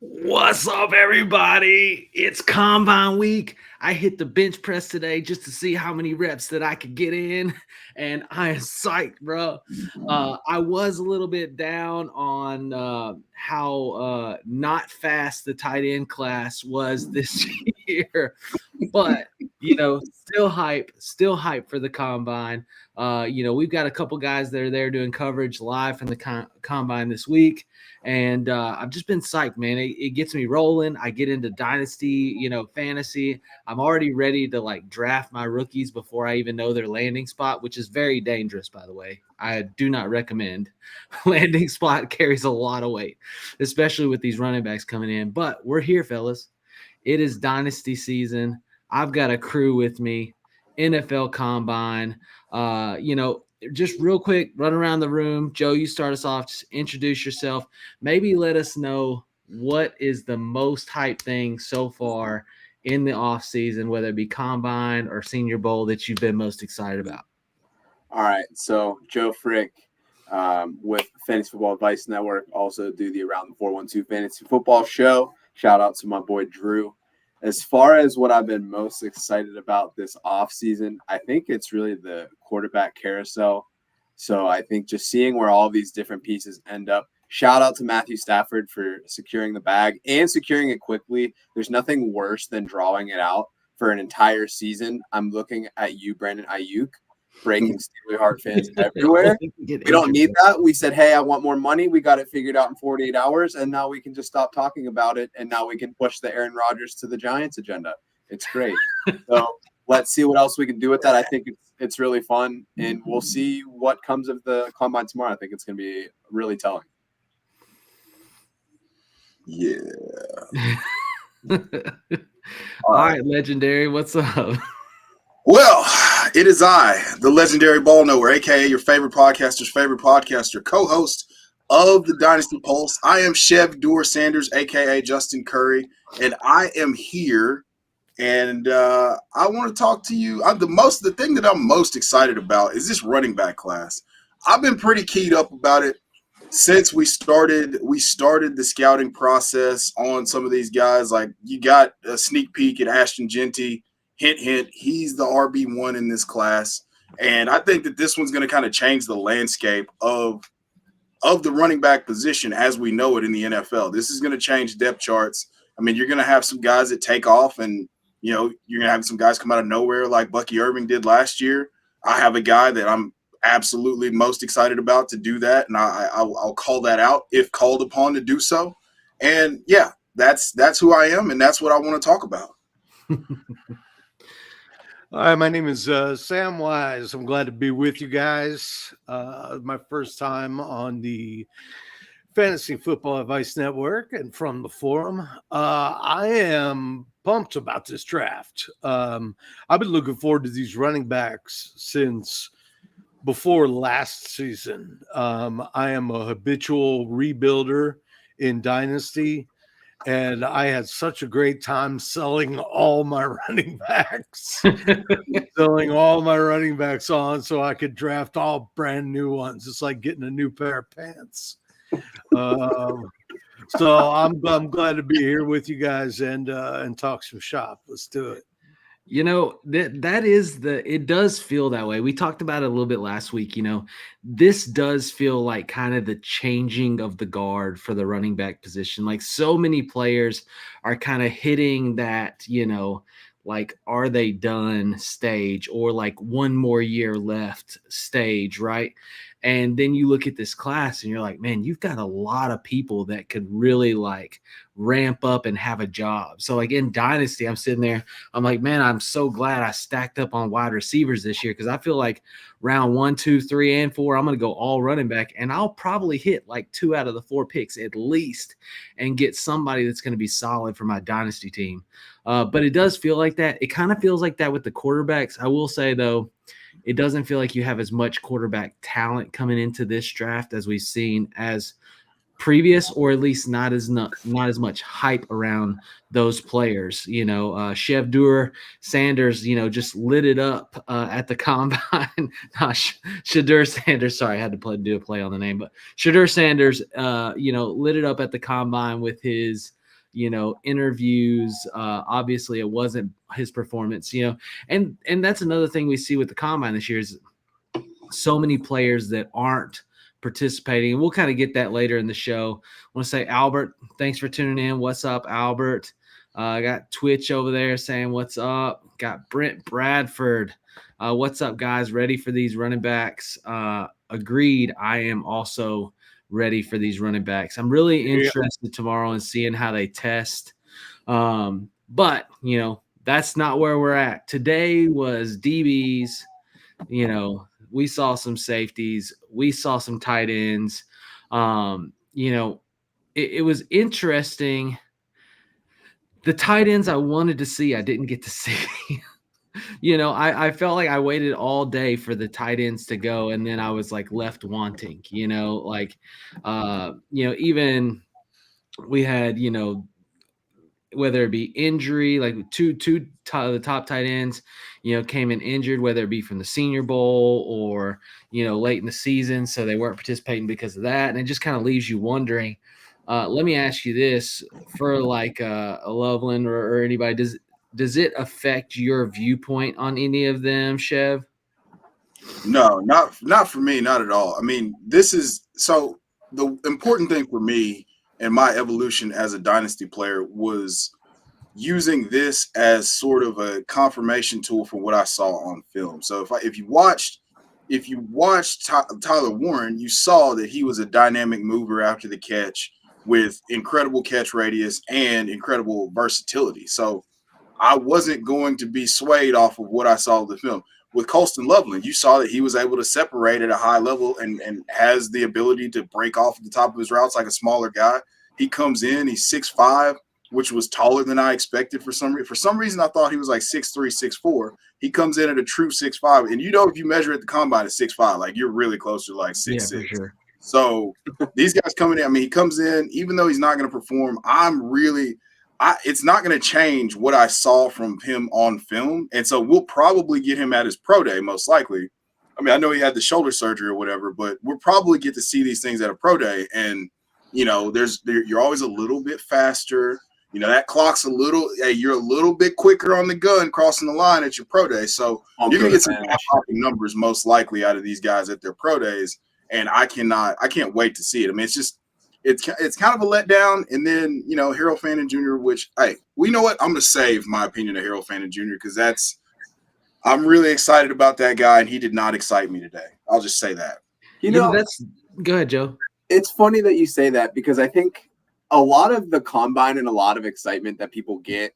What's up, everybody? It's Combine Week. I hit the bench press today just to see how many reps that I could get in, and I am psyched, bro. I was a little bit down on how not fast the tight end class was this year, but still hype for the combine. We've got a couple guys that are there doing coverage live from the combine this week. And I've just been psyched, man. It gets me rolling. I get into dynasty, fantasy. I'm already ready to like draft my rookies before I even know their landing spot, which is very dangerous, by the way. I do not recommend. Landing spot carries a lot of weight, especially with these running backs coming in. But we're here, fellas. It is dynasty season. I've got a crew with me. NFL Combine. Just real quick, run around the room. Joe, you start us off. Just introduce yourself. Maybe let us know what is the most hype thing so far in the off season, whether it be Combine or Senior Bowl, that you've been most excited about. All right, so Joe Frick with Fantasy Football Advice Network, also do the Around the 412 Fantasy Football Show. Shout out to my boy Drew. As far as what I've been most excited about this offseason, I think it's really the quarterback carousel. So I think just seeing where all these different pieces end up. Shout out to Matthew Stafford for securing the bag and securing it quickly. There's nothing worse than drawing it out for an entire season. I'm looking at you, Brandon Ayuk, breaking Steely Heart fans everywhere. We don't need that. We said, hey, I want more money. We got it figured out in 48 hours, and now we can just stop talking about it, and now we can push the Aaron Rodgers to the Giants agenda. It's great. So let's see what else we can do with that. I think it's really fun, and we'll see what comes of the Combine tomorrow. I think it's going to be really telling. Yeah. All right, Legendary, what's up? Well, it is I, the legendary ball knower, a.k.a. your favorite podcaster's favorite podcaster, co-host of the Dynasty Pulse. I am Chev Doer Sanders, a.k.a. Justin Curry, and I am here, and I want to talk to you. The thing that I'm most excited about is this running back class. I've been pretty keyed up about it since we started the scouting process on some of these guys. Like, you got a sneak peek at Ashton Genty. Hint, hint, he's the RB1 in this class. And I think that this one's going to kind of change the landscape of the running back position as we know it in the NFL. This is going to change depth charts. I mean, you're going to have some guys that take off, and, you're going to have some guys come out of nowhere like Bucky Irving did last year. I have a guy that I'm absolutely most excited about to do that, and I'll call that out if called upon to do so. And, yeah, that's who I am, and that's what I want to talk about. Hi, my name is Sam Wise. I'm glad to be with you guys. My first time on the Fantasy Football Advice Network and from the forum. I am pumped about this draft. I've been looking forward to these running backs since before last season. I am a habitual rebuilder in Dynasty, and I had such a great time selling all my running backs, on so I could draft all brand new ones. It's like getting a new pair of pants. So I'm glad to be here with you guys and talk some shop. Let's do it. It does feel that way. We talked about it a little bit last week. This does feel like kind of the changing of the guard for the running back position. Like, so many players are kind of hitting that, like, are they done stage, or like one more year left stage, right? And then you look at this class and you're like, man, you've got a lot of people that could really like ramp up and have a job. So like in Dynasty, I'm sitting there, I'm like, man, I'm so glad I stacked up on wide receivers this year, because I feel like round 1, 2, 3, and 4, I'm going to go all running back, and I'll probably hit like 2 out of the 4 picks at least and get somebody that's going to be solid for my Dynasty team. But it does feel like that. It kind of feels like that with the quarterbacks. I will say, though, it doesn't feel like you have as much quarterback talent coming into this draft as we've seen as previous, or at least not as much hype around those players. Chev Doer Sanders, just lit it up at the combine. Shadur Sanders, sorry, I had to do a play on the name, but Shadur Sanders, lit it up at the combine with his interviews. Obviously, it wasn't his performance, and that's another thing we see with the combine this year is so many players that aren't participating. We'll kind of get that later in the show. I want to say, Albert, thanks for tuning in. What's up, Albert? I got Twitch over there saying what's up. Got Brent Bradford. What's up, guys? Ready for these running backs? Agreed. I am also ready for these running backs. I'm really interested tomorrow in seeing how they test. But, that's not where we're at. Today was DBs. We saw some safeties. We saw some tight ends. It was interesting. The tight ends I wanted to see, I didn't get to see. I felt like I waited all day for the tight ends to go, and then I was like left wanting. Even we had, whether it be injury, like two the top tight ends, came in injured, whether it be from the Senior Bowl or, late in the season. So they weren't participating because of that. And it just kind of leaves you wondering. Let me ask you this for like a Loveland or anybody. Does it affect your viewpoint on any of them, Chev? No, not for me, not at all. I mean, so the important thing for me and my evolution as a dynasty player was using this as sort of a confirmation tool for what I saw on film. So if you watched Tyler Warren, you saw that he was a dynamic mover after the catch with incredible catch radius and incredible versatility. So I wasn't going to be swayed off of what I saw in the film. With Colston Loveland, you saw that he was able to separate at a high level and has the ability to break off at the top of his routes like a smaller guy. He comes in, he's 6'5", which was taller than I expected for some reason. For some reason, I thought he was like 6'3", 6'4". He comes in at a true 6'5". And if you measure at the combine at 6'5", like you're really close to like 6'6". Yeah, for sure. So these guys coming in, I mean, he comes in, even though he's not going to perform, it's not going to change what I saw from him on film. And so we'll probably get him at his pro day, most likely. I mean, I know he had the shoulder surgery or whatever, but we'll probably get to see these things at a pro day. And, you're always a little bit faster. That clock's you're a little bit quicker on the gun crossing the line at your pro day. So you're going to get some popping numbers most likely out of these guys at their pro days. And I can't wait to see it. I mean, it's kind of a letdown. And then, Harold Fannin Jr., which, hey, you know what? I'm going to save my opinion of Harold Fannin Jr. because I'm really excited about that guy, and he did not excite me today. I'll just say that. Go ahead, Joe. It's funny that you say that because I think a lot of the combine and a lot of excitement that people get,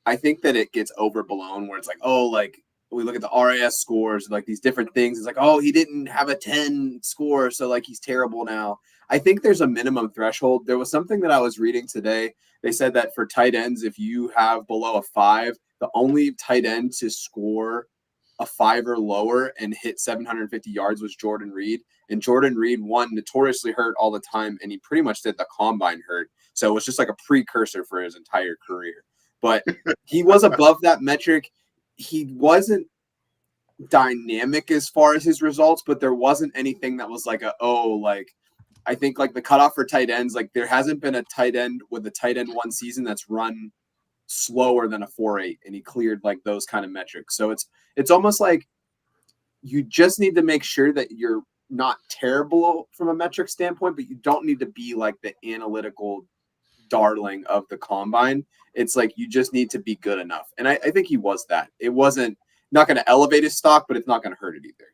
I think that it gets overblown where it's like, oh, like we look at the RAS scores, like these different things. It's like, oh, he didn't have a 10 score, so like he's terrible now. I think there's a minimum threshold. There was something that I was reading today. They said that for tight ends, if you have below a 5, the only tight end to score a 5 or lower and hit 750 yards was Jordan Reed. And Jordan Reed, notoriously hurt all the time, and he pretty much did the combine hurt. So it was just like a precursor for his entire career. But he was above that metric. He wasn't dynamic as far as his results, but there wasn't anything that was like I think like the cutoff for tight ends, like there hasn't been a tight end with a tight end one season that's run slower than a 4.8, and he cleared like those kind of metrics. So it's almost like you just need to make sure that you're not terrible from a metric standpoint, but you don't need to be like the analytical darling of the combine. It's like you just need to be good enough. And I think he was that. It wasn't not going to elevate his stock, but it's not going to hurt it either.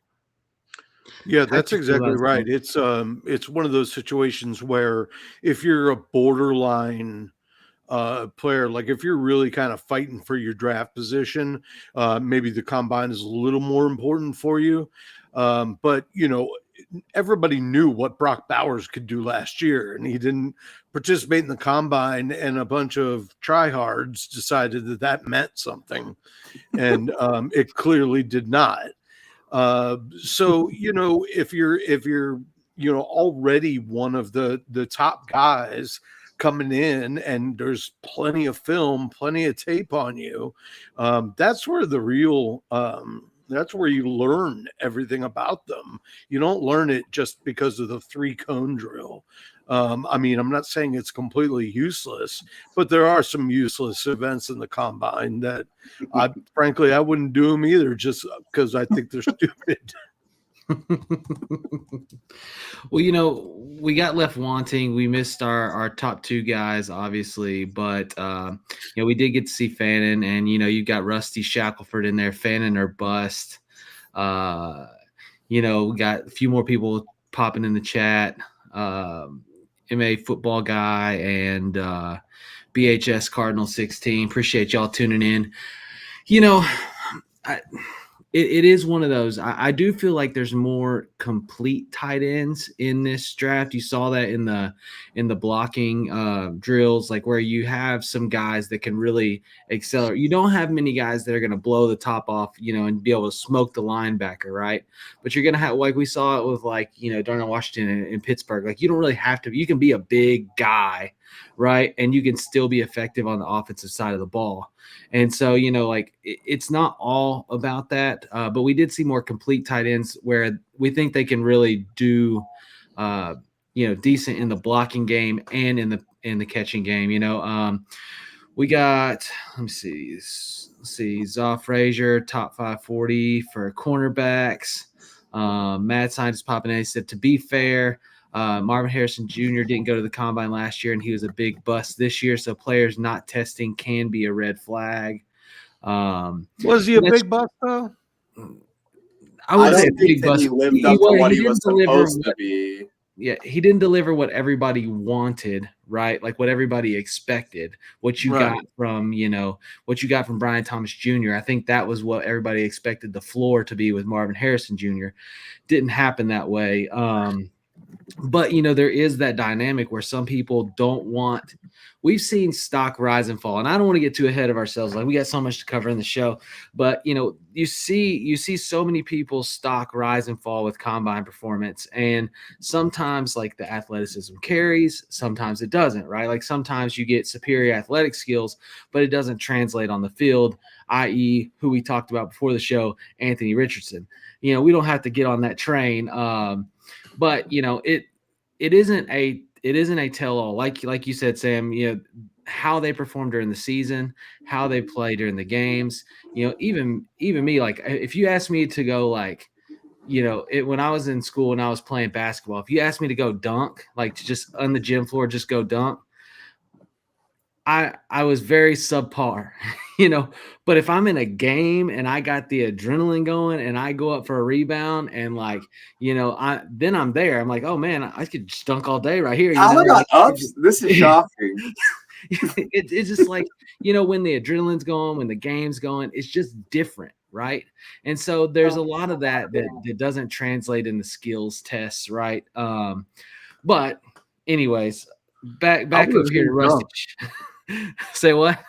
Yeah, that's exactly right. It's one of those situations where if you're a borderline player, like if you're really kind of fighting for your draft position, maybe the combine is a little more important for you. But everybody knew what Brock Bowers could do last year, and he didn't participate in the combine, and a bunch of tryhards decided that meant something, and it clearly did not. So if you're already one of the top guys coming in and there's plenty of film, plenty of tape on you, that's where the real that's where you learn everything about them. You don't learn it just because of the 3-cone drill. I mean, I'm not saying it's completely useless, but there are some useless events in the combine that frankly, I wouldn't do them either just because I think they're stupid. Well, we got left wanting. We missed our top two guys, obviously, but we did get to see Fannin, and you got Rusty Shackelford in there, Fannin or bust. We got a few more people popping in the chat. MA football guy and BHS Cardinal 16. Appreciate y'all tuning in. It is one of those. I do feel like there's more complete tight ends in this draft. You saw that in the blocking drills, like where you have some guys that can really accelerate. You don't have many guys that are going to blow the top off, and be able to smoke the linebacker, right? But you're going to have, like we saw it with Darnell Washington in Pittsburgh. Like you don't really have to. You can be a big guy, right? And you can still be effective on the offensive side of the ball. And so, it's not all about that, but we did see more complete tight ends where we think they can really do, decent in the blocking game and in the catching game. We got, let me see, Zaw Frazier, top 540 for cornerbacks. Mad Scientist popping in. He said, to be fair, Marvin Harrison Jr. didn't go to the combine last year, and he was a big bust this year. So players not testing can be a red flag. Was he a big bust though? I would say a big bust. He lived up to what he was supposed to be. Yeah, he didn't deliver what everybody wanted, right? Like what everybody expected. What you got from, what you got from Brian Thomas Jr. I think that was what everybody expected the floor to be with Marvin Harrison Jr. Didn't happen that way. But, there is that dynamic where some people don't want – we've seen stock rise and fall. And I don't want to get too ahead of ourselves. Like, we got so much to cover in the show. But, you see so many people's stock rise and fall with combine performance. And sometimes, like, the athleticism carries. Sometimes it doesn't, right? Like, sometimes you get superior athletic skills, but it doesn't translate on the field, i.e., who we talked about before the show, Anthony Richardson. We don't have to get on that train. But it isn't a tell-all. Like you said, Sam, how they perform during the season, how they play during the games. Even me, like if you ask me to go when I was in school and I was playing basketball, if you asked me to go dunk, like to just on the gym floor, just go dunk, I was very subpar, but if I'm in a game and I got the adrenaline going and I go up for a rebound and then I'm there. I'm like, oh man, I could just dunk all day right here. How about ups? This is shocking. It's just like, when the adrenaline's going, when the game's going, it's just different. Right. And so there's a lot of that doesn't translate in the skills tests. Right. But anyways, back over here to Rusty. Say what?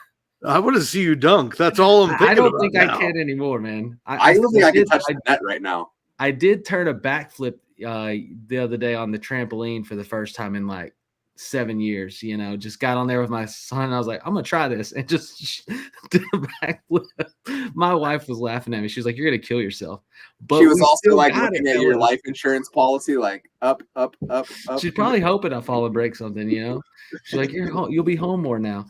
I want to see you dunk. That's all I'm thinking. I don't think I can anymore, man. I don't think I can touch the net right now. I did turn a backflip the other day on the trampoline for the first time in like 7 years. Just got on there with my son. And I was like, I'm gonna try this, and just did a backflip. My wife was laughing at me. She was like, "You're gonna kill yourself." But she was also like looking at your life insurance policy, like up. She's probably hoping I fall and break something. She's like, you'll be home more now.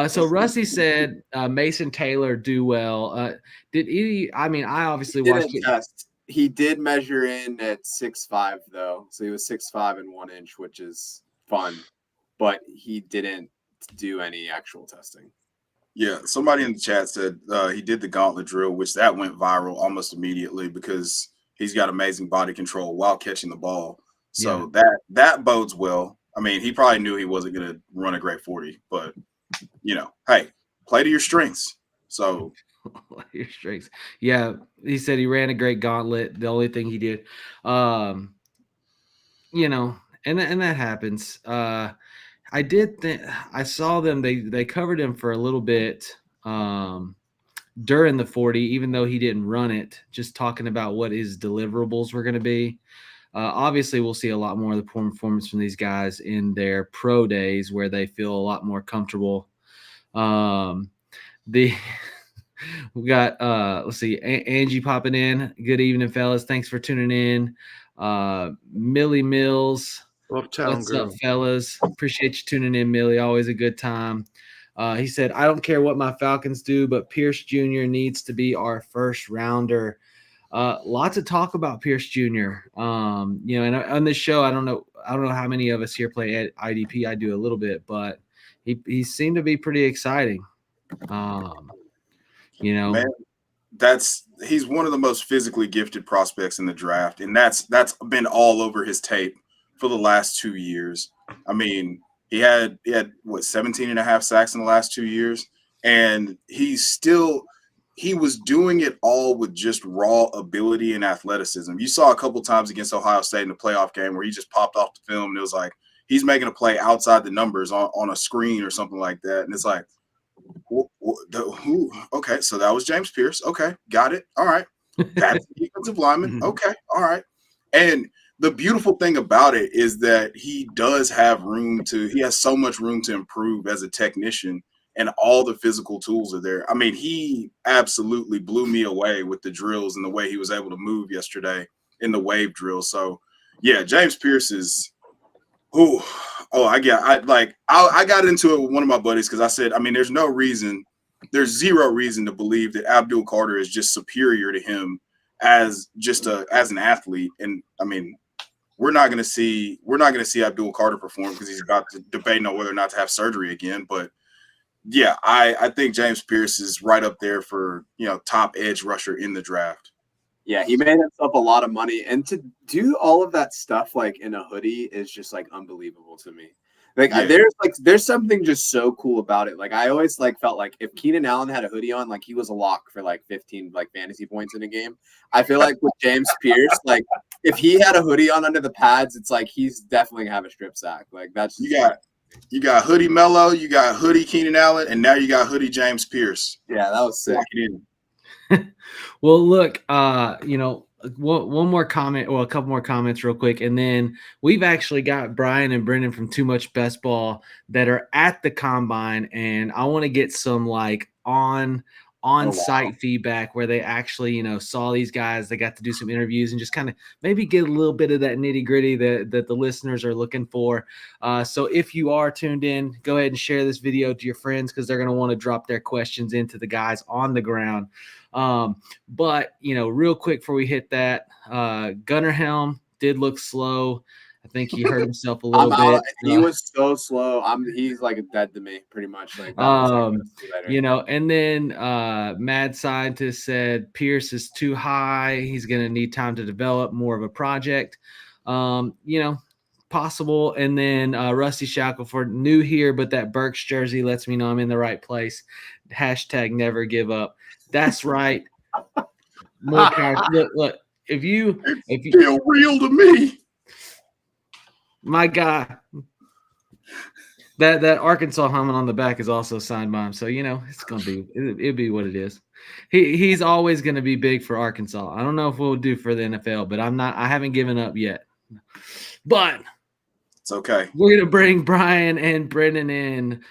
So Rusty said Mason Taylor do well. Did he? I mean, I obviously watched it. He did measure in at 6'5", though, so he was 6'5" and 1 inch, which is fun. But he didn't do any actual testing. Yeah, somebody in the chat said he did the gauntlet drill, which that went viral almost immediately because he's got amazing body control while catching the ball. So that bodes well. I mean, he probably knew he wasn't going to run a great 40, but, hey, play to your strengths. So your strengths. Yeah, he said he ran a great gauntlet. The only thing he did, and that happens. I did think I saw them. They covered him for a little bit during the 40, even though he didn't run it. Just talking about what his deliverables were going to be. Obviously, we'll see a lot more of the performance from these guys in their pro days, where they feel a lot more comfortable. We got let's see, Angie popping in. Good evening, fellas. Thanks for tuning in. Millie Mills. Uptown What's girl. up, fellas? Appreciate you tuning in, Millie. Always a good time. He said, I don't care what my Falcons do, but Pierce Jr. needs to be our first rounder. Lots of talk about Pierce Jr. And on this show, I don't know how many of us here play at IDP. I do a little bit, but he seemed to be pretty exciting. Man, he's one of the most physically gifted prospects in the draft, and that's been all over his tape for the last 2 years. I mean, he had 17 and a half sacks in the last 2 years, and he was doing it all with just raw ability and athleticism. You saw a couple times against Ohio State in the playoff game where he just popped off the film and it was like he's making a play outside the numbers on a screen or something like that, and it's like, who? Okay, so that was James Pierce. Okay, got it. All right, that's the defensive lineman. Okay, all right. And the beautiful thing about it is that he does have he has so much room to improve as a technician, and all the physical tools are there. I mean, he absolutely blew me away with the drills and the way he was able to move yesterday in the wave drill. So, yeah, James Pierce is. I got into it with one of my buddies because I said, I mean, there's zero reason to believe that Abdul Carter is just superior to him as an athlete. And I mean, we're not going to see Abdul Carter perform because he's about to debate on whether or not to have surgery again. But yeah, I think James Pierce is right up there for, top edge rusher in the draft. Yeah, he made himself a lot of money, and to do all of that stuff like in a hoodie is just like unbelievable to me. Like there's something just so cool about it. Like I always felt like if Keenan Allen had a hoodie on, like he was a lock for 15 fantasy points in a game. I feel like with James Pierce, if he had a hoodie on under the pads, it's like he's definitely gonna have a strip sack. Like that's you got hoodie Mello, you got hoodie Keenan Allen, and now you got hoodie James Pierce. Yeah, that was sick. Well, look, one more comment or a couple more comments real quick. And then we've actually got Brian and Brendan from Too Much Best Ball that are at the combine. And I want to get some on-site feedback where they actually, saw these guys. They got to do some interviews and just kind of maybe get a little bit of that nitty-gritty that the listeners are looking for. So if you are tuned in, go ahead and share this video to your friends because they're going to want to drop their questions into the guys on the ground. But real quick before we hit that, Gunnar Helm did look slow. I think he hurt himself a little bit. He was so slow. He's dead to me, pretty much. And then Mad Scientist said Pierce is too high. He's going to need time to develop more of a project. Possible. And then Rusty Shackelford, new here, but that Burks jersey lets me know I'm in the right place. # never give up. That's right. More character. Look. If you feel real to me, my guy, that Arkansas helmet on the back is also signed by him. So it's gonna be it'll be what it is. He's always gonna be big for Arkansas. I don't know if we'll do for the NFL, but I haven't given up yet. But it's okay. We're gonna bring Brian and Brendan in.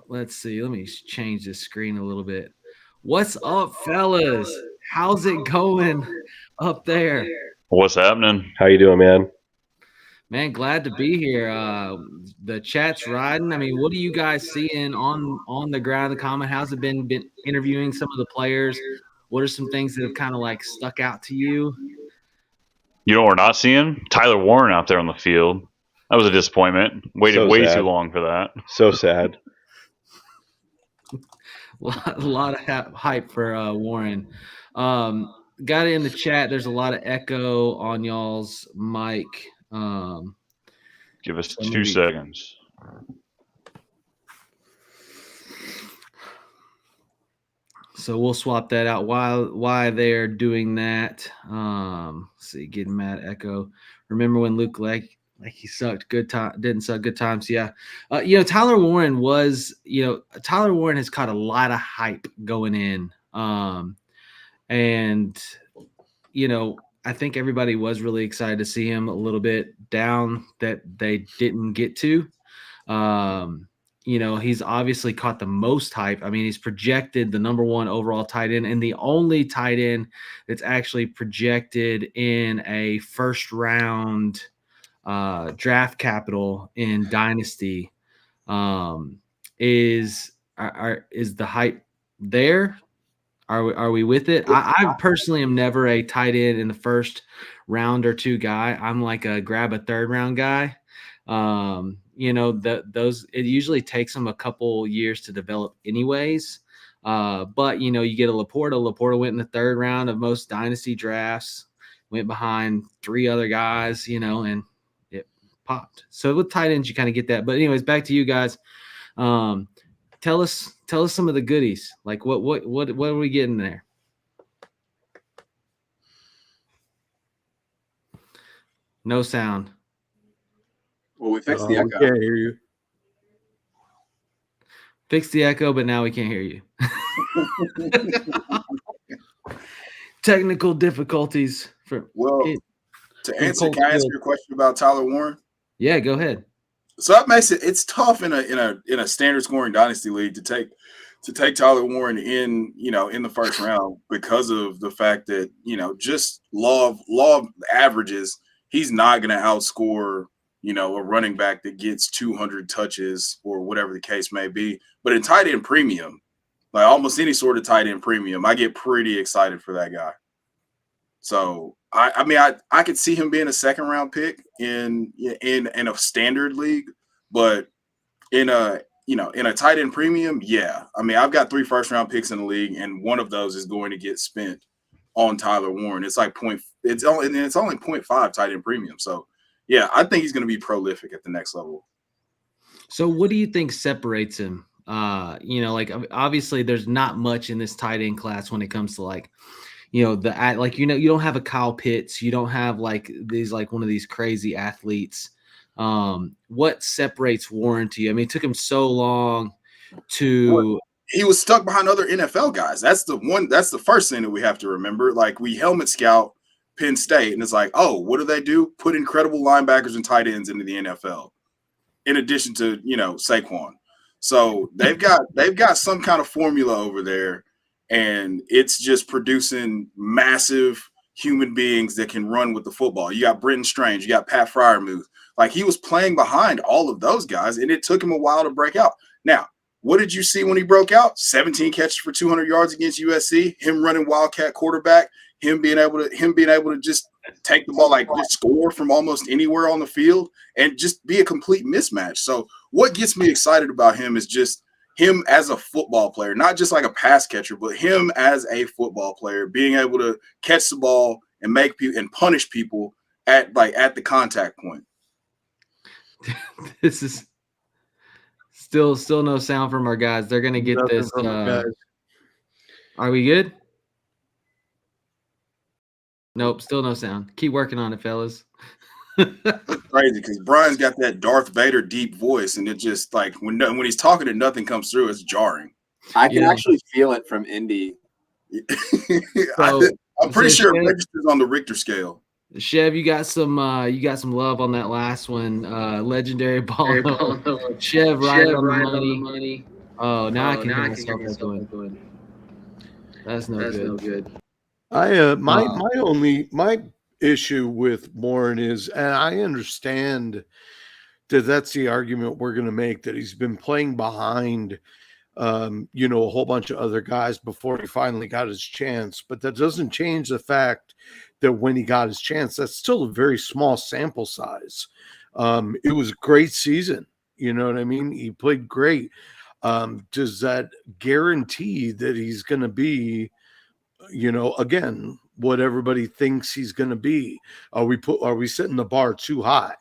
Let's see. Let me change this screen a little bit. What's up, fellas? How's it going up there? What's happening? How you doing, man? Man, glad to be here. The chat's riding. I mean, what are you guys seeing on the ground, the comment? How's it been interviewing some of the players? What are some things that have kind of stuck out to you? You know what we're not seeing? Tyler Warren out there on the field. That was a disappointment. Waited way too long for that. So sad. A lot of hype for Warren. Got it in the chat. There's a lot of echo on y'all's mic. Give us 2 seconds. So we'll swap that out while they're doing that. Let's see, getting mad echo. Remember when Luke he sucked didn't suck good times. Yeah. Tyler Warren has caught a lot of hype going in. And I think everybody was really excited to see him a little bit down that they didn't get to. He's obviously caught the most hype. I mean, he's projected the number 1 overall tight end and the only tight end that's actually projected in a first round draft capital in Dynasty, is the hype there? Are we with it? I personally am never a tight end in the first round or two guy. I'm like a grab a third round guy. It usually takes them a couple years to develop anyways. But you get a Laporta. Laporta went in the third round of most dynasty drafts, went behind three other guys, and it popped. So with tight ends, you kind of get that. But anyways, back to you guys. Tell us some of the goodies. Like what are we getting there? No sound. Well, we fixed the echo. We can't hear you. Fix the echo, but now we can't hear you. Technical difficulties. Can I answer your question about Tyler Warren? Yeah, go ahead. So that makes it's tough in a standard scoring dynasty league to take Tyler Warren in the first round because of the fact that just law of averages, he's not going to outscore a running back that gets 200 touches or whatever the case may be. But in tight end premium, like almost any sort of tight end premium, I get pretty excited for that guy. So I could see him being a second round pick in a standard league, but in a tight end premium, yeah. I mean, I've got 3 first round picks in the league, and one of those is going to get spent on Tyler Warren. It's like it's only 0.5 tight end premium. So yeah, I think he's going to be prolific at the next level. So what do you think separates him? Obviously there's not much in this tight end class when it comes to you don't have a Kyle Pitts, you don't have one of these crazy athletes. What separates Warren to you? I mean, it took him so long to. He was stuck behind other NFL guys. That's the first thing that we have to remember. Like, we helmet scout Penn State, and it's like, oh, what do they do? Put incredible linebackers and tight ends into the NFL, in addition to Saquon. So they've got some kind of formula over there, and it's just producing massive human beings that can run with the football. You got Brenton Strange, you got Pat Freiermuth. Like, he was playing behind all of those guys, and it took him a while to break out. Now, what did you see when he broke out? 17 catches for 200 yards against USC, him running Wildcat quarterback, him being able to just take the ball, just score from almost anywhere on the field and just be a complete mismatch. So what gets me excited about him is just him as a football player, not just like a pass catcher, but him as a football player, being able to catch the ball and make people and punish people at the contact point. This is still no sound from our guys. They're going to get this. Are we good? Nope, still no sound. Keep working on it, fellas. It's crazy because Brian's got that Darth Vader deep voice, and it just when he's talking and nothing comes through, it's jarring. I can actually feel it from Indy. I'm pretty sure it registers on the Richter scale. Chev, you got some love on that last one. Legendary ball. Chev right on the money. Oh, now I can hear myself going. That's no good. My issue with Warren is, and I understand that's the argument we're going to make, that he's been playing behind a whole bunch of other guys before he finally got his chance, but that doesn't change the fact that when he got his chance, that's still a very small sample size. It was a great season. You know what I mean? He played great. Does that guarantee that he's going to be, again, what everybody thinks he's going to be? Are we setting the bar too high?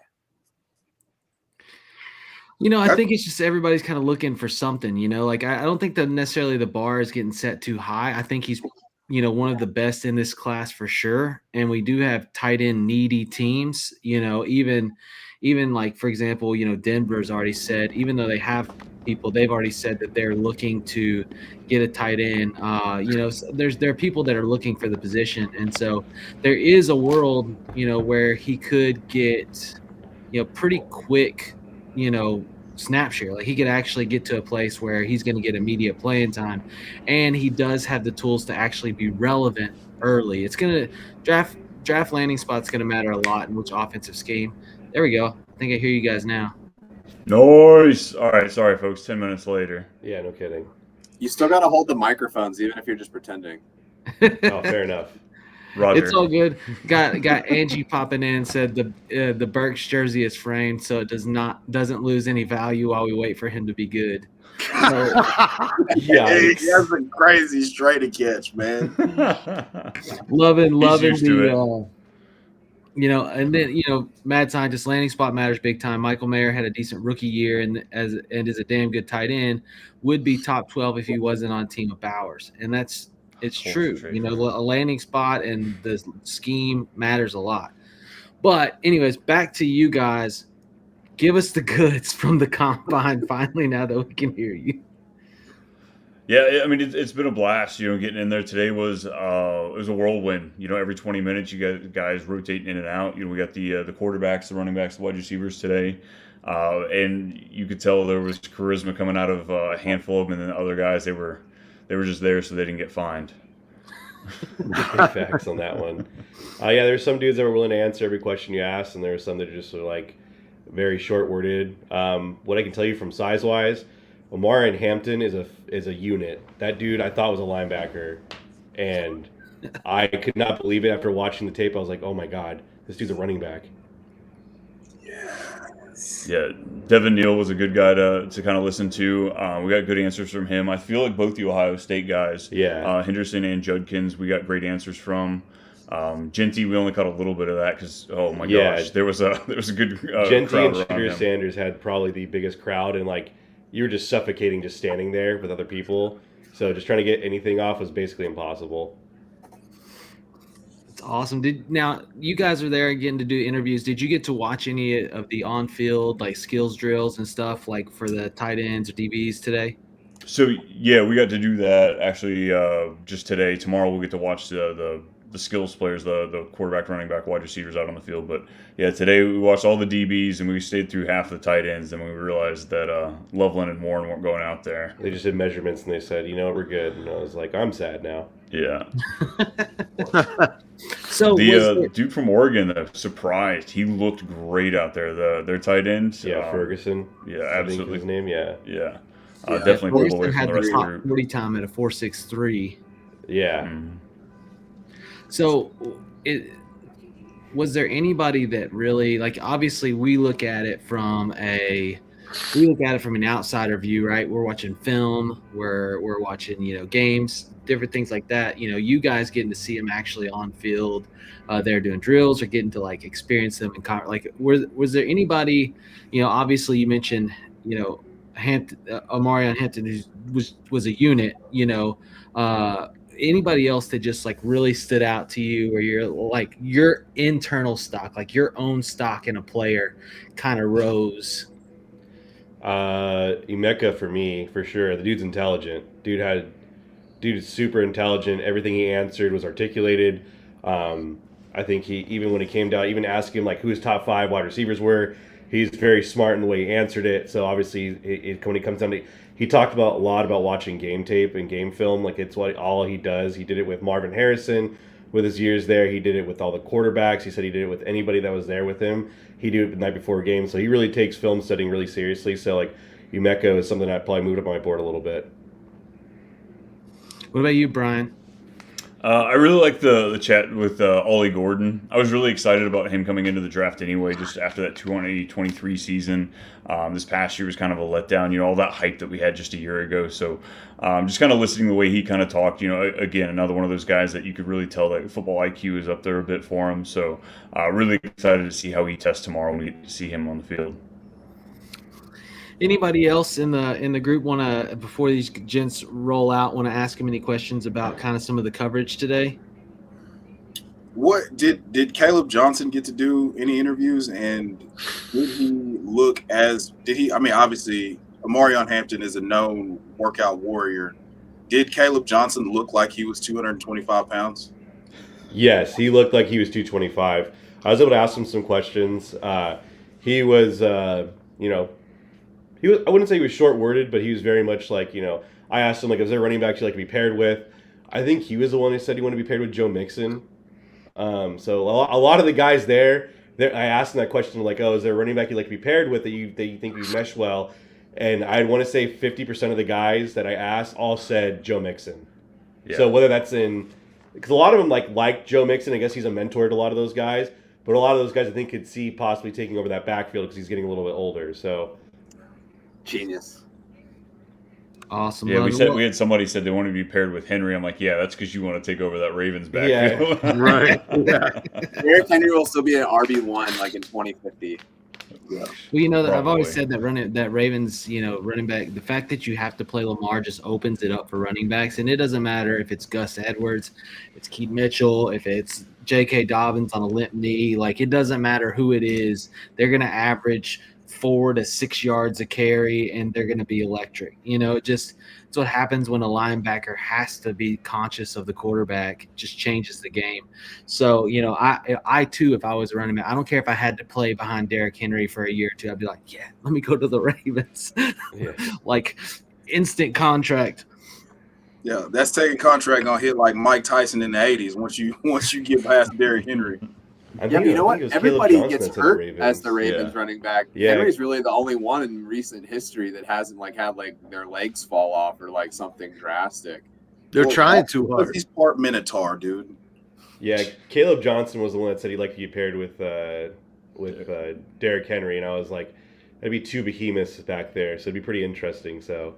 I think it's just everybody's kind of looking for something, I don't think that necessarily the bar is getting set too high. I think he's, one of the best in this class for sure. And we do have tight end needy teams, even like, for example, Denver's already said, even though they have people, they've already said that they're looking to get a tight end. There are people that are looking for the position. And so there is a world, where he could get, pretty quick, snap share. Like, he could actually get to a place where he's going to get immediate playing time, and he does have the tools to actually be relevant early. It's going to draft landing spot's going to matter a lot in which offensive scheme. There we go. I think I hear you guys now. Nice. All right, sorry, folks. 10 minutes later. Yeah, no kidding. You still got to hold the microphones, even if you're just pretending. Oh, fair enough. Roger. It's all good. Got Angie popping in and said the Burks jersey is framed, so it doesn't lose any value while we wait for him to be good. So, Yeah, he has a crazy straight to catch, man. loving used to the and then mad scientist landing spot matters big time. Michael Mayer had a decent rookie year and is a damn good tight end. Would be top 12 if he wasn't on a team of Bowers, and it's true. A landing spot and the scheme matters a lot. But anyways, back to you guys. Give us the goods from the combine finally now that we can hear you. Yeah, I mean it's been a blast. Getting in there today was it was a whirlwind. Every 20 minutes you got guys rotating in and out. We got the quarterbacks, the running backs, the wide receivers today, and you could tell there was charisma coming out of a handful of them, and then other guys they were just there so they didn't get fined. Facts on that one. Yeah, there's some dudes that were willing to answer every question you asked, and there were some that just were like very short-worded. What I can tell you from size-wise, Omarion Hampton is a unit. That dude I thought was a linebacker, and I could not believe it after watching the tape. I was like, oh my god, this dude's a running back. Yeah, Devin Neal was a good guy to kind of listen to. We got good answers from him. I feel like both the Ohio State guys, Henderson and Judkins, we got great answers from. Genty, we only caught a little bit of that because gosh, there was a good Genty crowd and Shooter Sanders had probably the biggest crowd, and like you were just suffocating just standing there with other people. So just trying to get anything off was basically impossible. It's awesome. Now you guys are there getting to do interviews. Did you get to watch any of the on-field like skills drills and stuff like for the tight ends or DBs today? So yeah, we got to do that actually just today. Tomorrow we'll get to watch the skills players, the quarterback, running back, wide receivers out on the field. But yeah, today we watched all the DBs and we stayed through half the tight ends, and we realized that Loveland and Warren weren't going out there. They just did measurements and they said, we're good. And I was like, I'm sad now. Yeah. So the dude from Oregon, though, surprised. He looked great out there. Their tight end. Yeah, Ferguson. Yeah, absolutely. His name, yeah. Definitely pulled away from the rest of the group. 40 time at a 4.63. Yeah. Mm-hmm. So, was there anybody that really obviously we look at it from an outsider view, right? We're watching film, we're watching games, different things like that. You guys getting to see them actually on field, they're doing drills or getting to experience them and was there anybody? Obviously you mentioned Omarion Hampton was a unit. Anybody else that just really stood out to you, where you're your internal stock, your own stock in a player kind of rose? Emeka for me, for sure. The dude's intelligent. Dude is super intelligent. Everything he answered was articulated. I think even when it came down, even asking him who his top 5 wide receivers were, he's very smart in the way he answered it. So obviously, when it comes down to, he talked a lot about watching game tape and game film. It's what all he does. He did it with Marvin Harrison with his years there. He did it with all the quarterbacks. He said he did it with anybody that was there with him. He did it the night before a game. So he really takes film studying really seriously. So Emeka is something that probably moved up on my board a little bit. What about you, Brian? I really like the chat with Ollie Gordon. I was really excited about him coming into the draft anyway, just after that 2023 season. This past year was kind of a letdown, all that hype that we had just a year ago. So just kind of listening to the way he kind of talked, again, another one of those guys that you could really tell that football IQ is up there a bit for him. So really excited to see how he tests tomorrow when we get to see him on the field. Anybody else in the group want to, before these gents roll out, want to ask him any questions about kind of some of the coverage today? What did Caleb Johnson get to do any interviews, and did he look obviously Omarion Hampton is a known workout warrior. Did Caleb Johnson look like he was 225 pounds? Yes, he looked like he was 225. I was able to ask him some questions. He was, I wouldn't say he was short-worded, but he was very much I asked him, is there running backs you like to be paired with? I think he was the one who said he wanted to be paired with Joe Mixon. So a lot of the guys there, I asked them that question like, oh, is there a running back you like to be paired with that you think you mesh well? And I want to say 50% of the guys that I asked all said Joe Mixon. Yeah. So whether that's because a lot of them like Joe Mixon, I guess he's a mentor to a lot of those guys, but a lot of those guys I think could see possibly taking over that backfield because he's getting a little bit older. So genius. Awesome. Yeah, we had somebody said they wanted to be paired with Henry. I'm like, yeah, that's because you want to take over that Ravens backfield. Yeah, right. Yeah. Derrick Henry will still be an RB1 like in 2050. Well, I've always Probably. said that Ravens, running back, the fact that you have to play Lamar just opens it up for running backs. And it doesn't matter if it's Gus Edwards, it's Keith Mitchell, if it's J.K. Dobbins on a limp knee. Like, it doesn't matter who it is. They're going to average 4 to 6 yards a carry, and they're going to be electric. It's what happens when a linebacker has to be conscious of the quarterback. It just changes the game. So, I too, if I was a running back, I don't care if I had to play behind Derrick Henry for a year or two. I'd be like, yeah, let me go to the Ravens. Yeah. Like, instant contract. Yeah, that's taking contract gonna hit like Mike Tyson in the 80s once you get past Derrick Henry. Yeah, you know what? Everybody gets hurt as the Ravens running back. Yeah. Henry's really the only one in recent history that hasn't had their legs fall off or something drastic. They're trying too hard. He's part Minotaur, dude. Yeah, Caleb Johnson was the one that said he'd like to get paired with Derrick Henry, and I was like, that'd be two behemoths back there, so it'd be pretty interesting. So,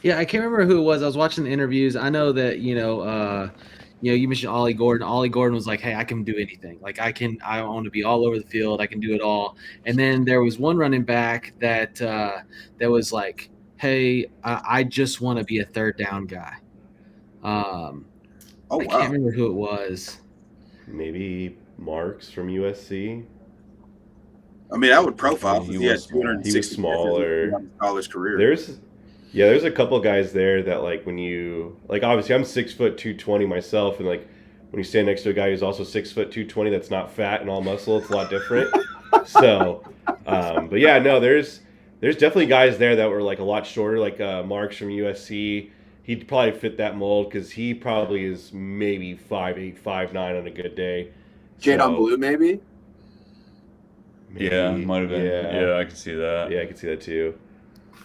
Yeah, I can't remember who it was. I was watching the interviews. I know that, you mentioned Ollie Gordon. Ollie Gordon was like, hey, I can do anything. Like, I want to be all over the field. I can do it all. And then there was one running back that was like, hey, I just want to be a third down guy. I can't remember who it was. maybe Marks from USC. I mean, I would profile. He He had was 260 smaller. catches in his college career. There's a couple guys there that like when you like obviously I'm 6 foot 220 myself, and like when you stand next to a guy who's also 6 foot 220 that's not fat and all muscle, it's a lot different. So, but yeah, no, there's definitely guys there that were like a lot shorter, like Marks from USC. He'd probably fit that mold because he probably is maybe 5'8", 5'9" on a good day. Jadon Blue, maybe? Yeah, might have been. Yeah, I can see that. Yeah, I can see that too.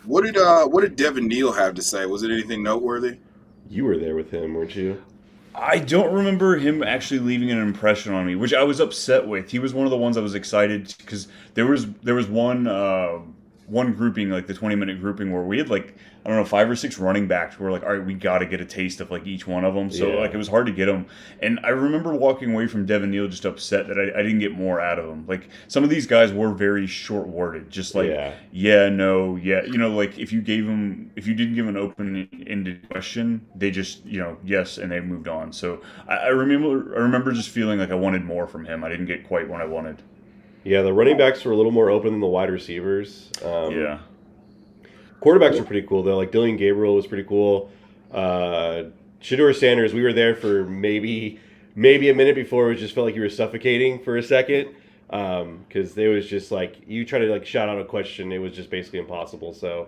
What did Devin Neal have to say? Was it anything noteworthy? You were there with him, weren't you? I don't remember him actually leaving an impression on me, which I was upset with. He was one of the ones I was excited because there was one grouping, like the 20-minute grouping, where we had 5 or 6 running backs. We're like, all right, we got to get a taste of each one of them. So Yeah. it was hard to get them. And I remember walking away from Devin Neal just upset that I didn't get more out of him. Like some of these guys were very short-worded, just yeah, no, yeah. If you didn't give an open-ended question, they just yes, and they moved on. So I remember just feeling like I wanted more from him. I didn't get quite what I wanted. Yeah, the running backs were a little more open than the wide receivers. Yeah. Quarterbacks were pretty cool, though. Like, Dylan Gabriel was pretty cool. Shedeur Sanders, we were there for maybe a minute before it just felt like you were suffocating for a second. Because it was just you try to shout out a question, it was just basically impossible. So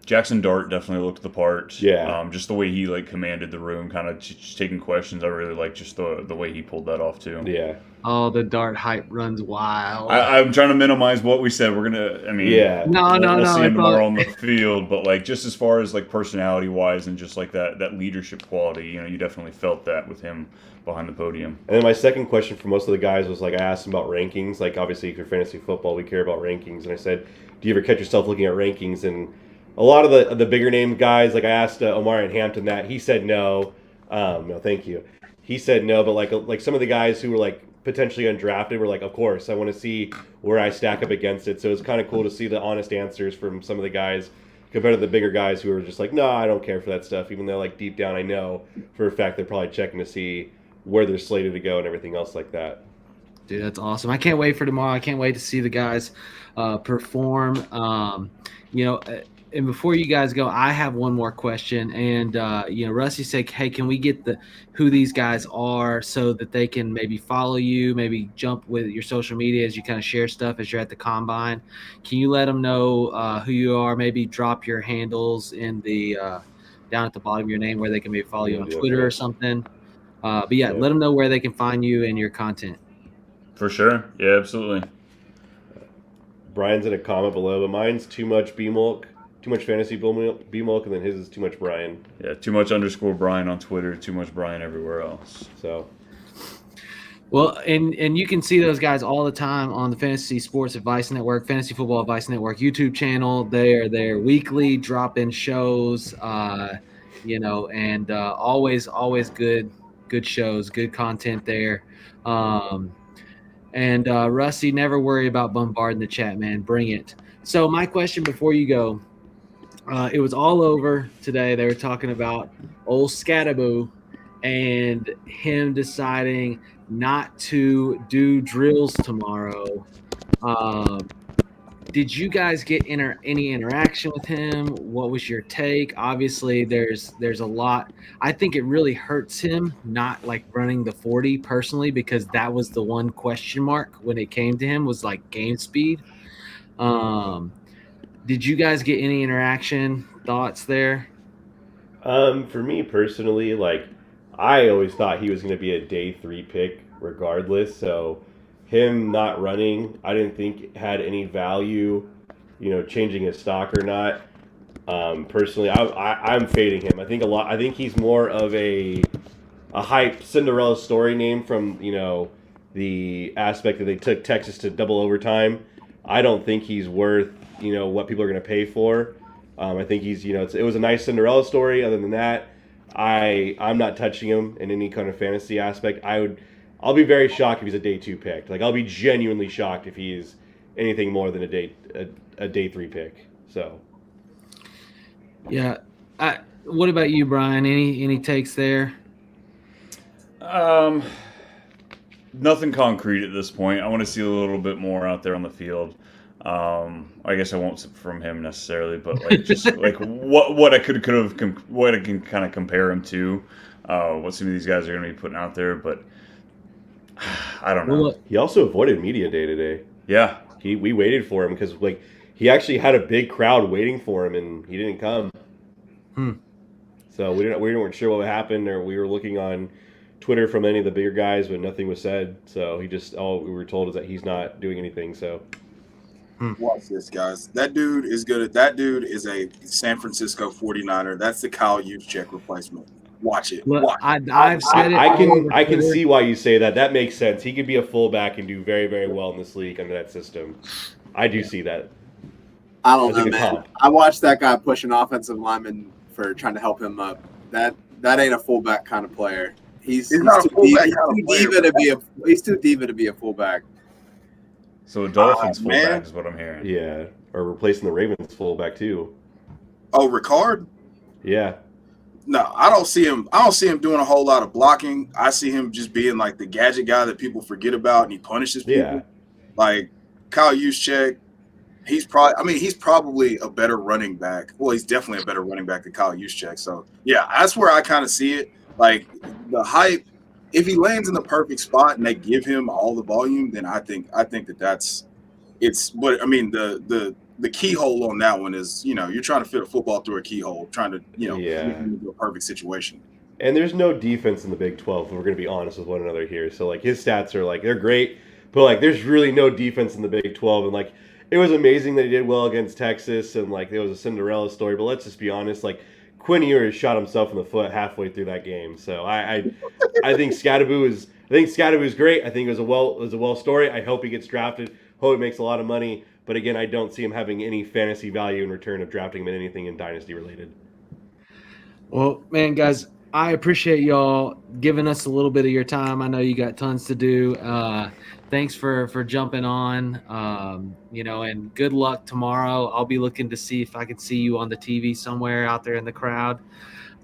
Jackson Dart definitely looked the part. Yeah. Just the way he commanded the room, kind of just taking questions. I really like just the way he pulled that off too. Yeah. Oh, the Dart hype runs wild. I'm trying to minimize what we said. We're gonna. I mean, Yeah. We'll see him tomorrow on the field, but just as far as personality wise and just that leadership quality, you definitely felt that with him behind the podium. And then my second question for most of the guys was I asked them about rankings. Obviously for fantasy football, we care about rankings, and I said, do you ever catch yourself looking at rankings? And a lot of the bigger name guys, I asked Omarion Hampton that, he said no. No, thank you. He said no, but like some of the guys who were potentially undrafted were of course, I want to see where I stack up against it. So it's kind of cool to see the honest answers from some of the guys compared to the bigger guys who were just no, I don't care for that stuff, even though deep down I know for a fact they're probably checking to see where they're slated to go and everything else like that. Dude, that's awesome. I can't wait for tomorrow. I can't wait to see the guys perform. And before you guys go, I have one more question. And Rusty said, "Hey, can we get who these guys are so that they can maybe follow you, maybe jump with your social media as you kind of share stuff as you're at the combine? Can you let them know who you are? Maybe drop your handles in the down at the bottom of your name where they can maybe follow you on Twitter or something." But yeah, let them know where they can find you and your content. For sure. Yeah, absolutely. Brian's in a comment below, but mine's too much B-Milk, too much fantasy B-Milk, and then his is too much Brian. Yeah, too much _Brian on Twitter, too much Brian everywhere else. So, well, and you can see those guys all the time on the Fantasy Sports Advice Network, Fantasy Football Advice Network YouTube channel. They are there weekly, drop-in shows, and always good shows, good content there. And Rusty, never worry about bombarding the chat, man. Bring it. So my question before you go, it was all over today. They were talking about old Scattaboo and him deciding not to do drills tomorrow. Did you guys get any interaction with him? What was your take? Obviously, there's a lot. I think it really hurts him not like running the 40 personally, because that was the one question mark when it came to him, was like game speed. Did you guys get any interaction, thoughts there? For me personally, like, I always thought he was going to be a day 3 pick regardless. So him not running, I didn't think had any value, changing his stock or not. Personally, I'm fading him. I think he's more of a hype Cinderella story name from, the aspect that they took Texas to double overtime. I don't think he's worth, what people are going to pay for. I think he's, it was a nice Cinderella story. Other than that, I'm not touching him in any kind of fantasy aspect. I'll be very shocked if he's a day 2 pick. Like, I'll be genuinely shocked if he's anything more than a day 3 pick. So, yeah. What about you, Brian? Any takes there? Nothing concrete at this point. I want to see a little bit more out there on the field. I guess I won't from him necessarily, but like just like what I what I can kind of compare him to, what some of these guys are going to be putting out there. But I don't know. He also avoided media day today. Yeah, we waited for him because like he actually had a big crowd waiting for him and he didn't come. So we weren't sure what happened, or we were looking on Twitter from any of the bigger guys, but nothing was said. So all we were told is that he's not doing anything. So. Watch this, guys. That dude is good. That dude is a San Francisco 49er. That's the Kyle Juszczyk replacement. Watch it. Look, I've said it. I can see why you say that. That makes sense. He could be a fullback and do very, very well in this league under that system. I do see that. I don't know, man. I watched that guy push an offensive lineman for trying to help him up. That ain't a fullback kind of player. He's too diva to be a fullback. So a Dolphins fullback is what I'm hearing. Yeah, or replacing the Ravens fullback too. Oh, Ricard? Yeah. No, I don't see him doing a whole lot of blocking. I see him just being like the gadget guy that people forget about, and he punishes people. Yeah. Like Kyle Juszczyk, he's probably a better running back. Well, he's definitely a better running back than Kyle Juszczyk. So yeah, that's where I kind of see it. Like the hype. If he lands in the perfect spot and they give him all the volume, then I think that's it's. But I mean, the keyhole on that one is, you're trying to fit a football through a keyhole, trying to get into a perfect situation. And there's no defense in the Big 12. We're going to be honest with one another here. So like his stats are like they're great, but like there's really no defense in the Big 12. And like it was amazing that he did well against Texas, and like there was a Cinderella story. But let's just be honest, like. Quinn Ewers shot himself in the foot halfway through that game. So I think Scattaboo is great. I think it was a well story. I hope he gets drafted. Hope he makes a lot of money. But again, I don't see him having any fantasy value in return of drafting him in anything in dynasty related. Well, man, guys, I appreciate y'all giving us a little bit of your time. I know you got tons to do. Thanks for jumping on, and good luck tomorrow. I'll be looking to see if I can see you on the TV somewhere out there in the crowd.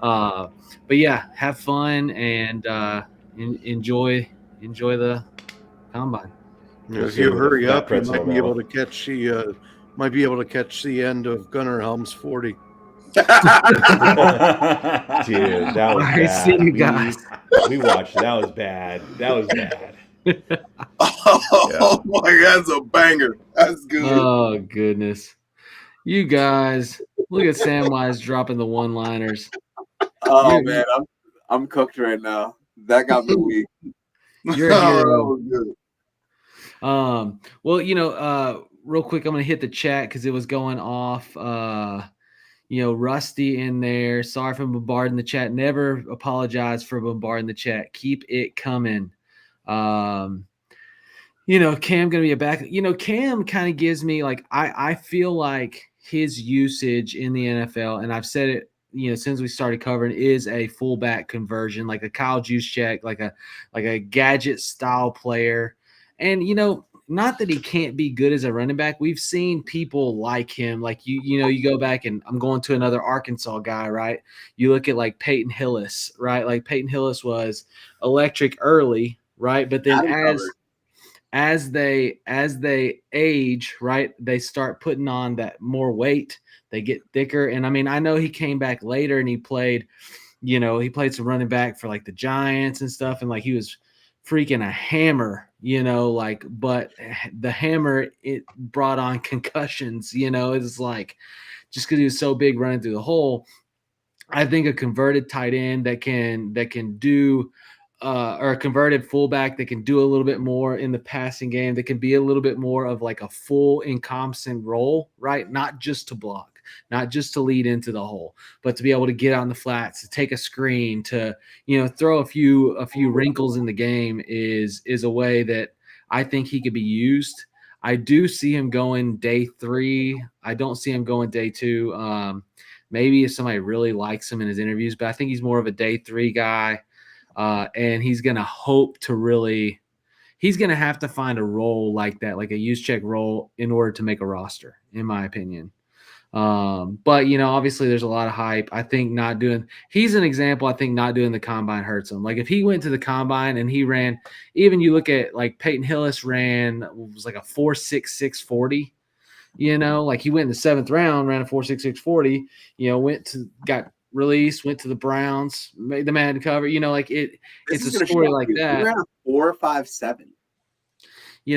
But yeah, have fun and enjoy the combine. If you hurry up, you might be able to catch the end of Gunnar Helm's 40. Dude, that was bad. See you guys. We watched. That was bad. Oh my God, that's a banger. That's good. Oh goodness, you guys! Look at Samwise dropping the one-liners. Oh man, I'm cooked right now. That got me weak. You're a hero. Good. Well, real quick, I'm gonna hit the chat because it was going off. Rusty in there. Sorry for bombarding the chat. Never apologize for bombarding the chat. Keep it coming. Cam gonna be a back. Cam kind of gives me like I feel like his usage in the NFL, and I've said it, since we started covering, is a fullback conversion, like a Kyle Juszczyk, like a gadget style player. And not that he can't be good as a running back. We've seen people like him. Like you go back, and I'm going to another Arkansas guy, right? You look at like Peyton Hillis, right? Like Peyton Hillis was electric early, right? But then as they age, right, they start putting on that more weight. They get thicker. And I mean, I know he came back later and he played some running back for like the Giants and stuff, and like he was freaking a hammer, but the hammer, it brought on concussions. It's like just because he was so big running through the hole. I think a converted tight end that can do or a converted fullback that can do a little bit more in the passing game, that can be a little bit more of like a full encompassing role, right? Not just to block, not just to lead into the hole, but to be able to get on the flats, to take a screen, to, throw a few wrinkles in the game is a way that I think he could be used. I do see him going day 3. I don't see him going day 2. Maybe if somebody really likes him in his interviews, but I think he's more of a day 3 guy. And he's going to he's going to have to find a role like that, like a Juszczyk role, in order to make a roster, in my opinion. But obviously there's a lot of hype. I think he's an example. I think not doing the combine hurts him. Like if he went to the combine and he ran, even you look at like Peyton Hillis was like a 4.66 40, like he went in the 7th round, ran a 4.66 40, got released, went to the Browns, made the man cover, it's a story like that. He ran a 4.57.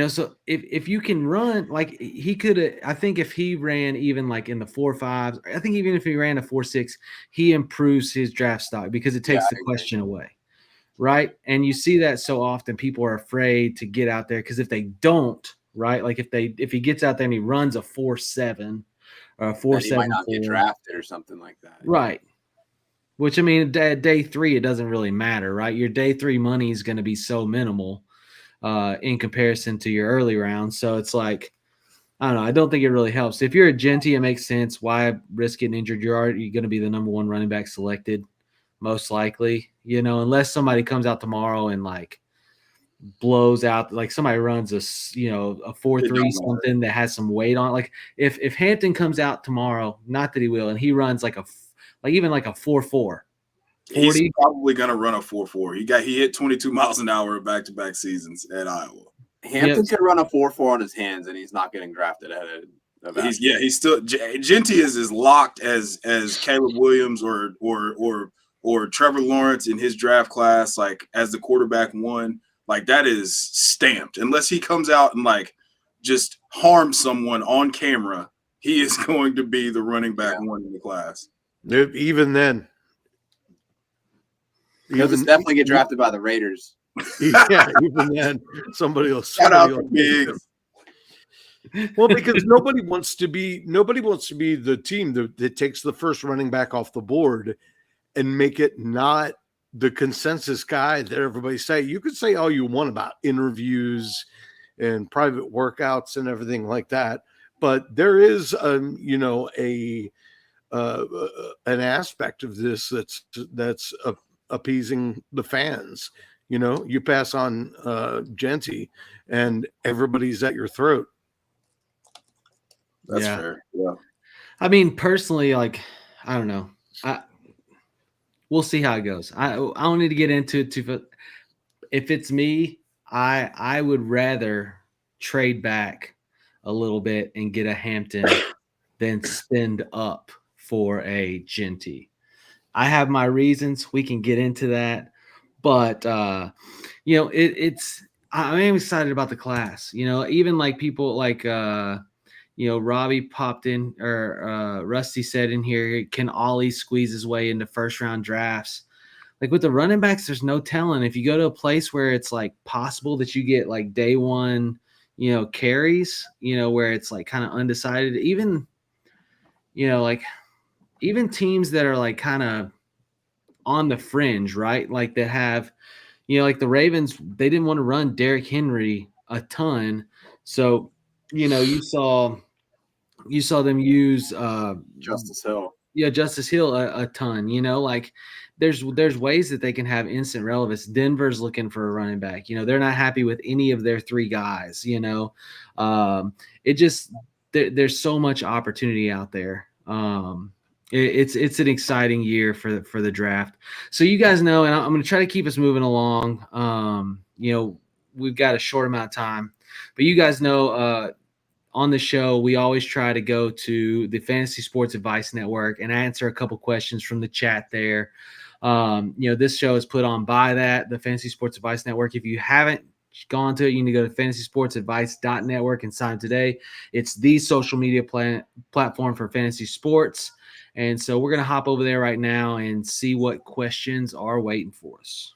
So if you can run, like he could, I think if he ran even like in the 4.5s, I think even if he ran a 4.6, he improves his draft stock because it takes the question away, right? And you see that so often, people are afraid to get out there because if they don't, right, like if he gets out there and he runs a 4.7 or a 4.7, he might not get drafted or something like that, right? Which, I mean, day 3, it doesn't really matter, right? Your day 3 money is going to be so minimal in comparison to your early rounds. So it's like, I don't know. I don't think it really helps. If you're a Genty, it makes sense. Why risk getting injured? You're going to be the number 1 running back selected, most likely, unless somebody comes out tomorrow and like blows out, like somebody runs a 4.3 something that has some weight on it. Like if Hampton comes out tomorrow, not that he will, and he runs like even like a 4.4. He's probably gonna run a 4.4. He hit 22 miles an hour in back-to-back seasons at Iowa. Hampton could run a 4.4 on his hands, and he's not getting drafted ahead of he's still Genty is as locked as Caleb Williams or Trevor Lawrence in his draft class, like as the quarterback 1. Like that is stamped. Unless he comes out and like just harms someone on camera, he is going to be the running back 1 in the class. Even then. He'll just definitely get drafted by the Raiders. Yeah, even then, somebody will. Well, because nobody wants to be the team that takes the first running back off the board and make it not the consensus guy that everybody say. You could say all you want about interviews and private workouts and everything like that, but there is an aspect of this that's appeasing the fans. You pass on Genty and everybody's at your throat. That's fair. Yeah. I mean, personally, like, I don't know. We'll see how it goes. I don't need to get into it too. But if it's me, I would rather trade back a little bit and get a Hampton than spend up for a Genty. I have my reasons. We can get into that, but I am excited about the class. Even like people like Robbie popped in, or Rusty said in here, can Ollie squeeze his way into first round drafts? like with the running backs, there's no telling. If you go to a place where it's like possible that you get like day one, carries, where it's like kind of undecided, even, like even teams that are like kind of on the fringe, right? Like that have, like the Ravens, they didn't want to run Derrick Henry a ton. So, you saw them use Justice Hill. Yeah, Justice Hill a ton. Like there's ways that they can have instant relevance. Denver's looking for a running back. They're not happy with any of their three guys. It just there's so much opportunity out there. It's an exciting year for the draft. So you guys know, and I'm going to try to keep us moving along. We've got a short amount of time, but you guys know. On the show, we always try to go to the Fantasy Sports Advice Network and answer a couple questions from the chat there. This show is put on by the Fantasy Sports Advice Network. If you haven't gone to it, you need to go to FantasySportsAdvice.network and sign up today. It's the social media platform for fantasy sports. And so we're going to hop over there right now and see what questions are waiting for us.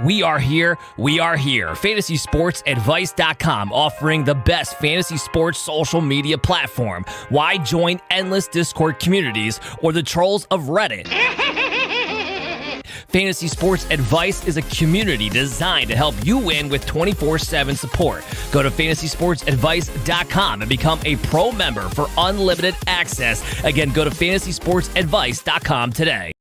We are here. We are here. FantasySportsAdvice.com, offering the best fantasy sports social media platform. Why join endless Discord communities or the trolls of Reddit? Fantasy Sports Advice is a community designed to help you win with 24/7 support. Go to FantasySportsAdvice.com and become a pro member for unlimited access. Again, go to FantasySportsAdvice.com today.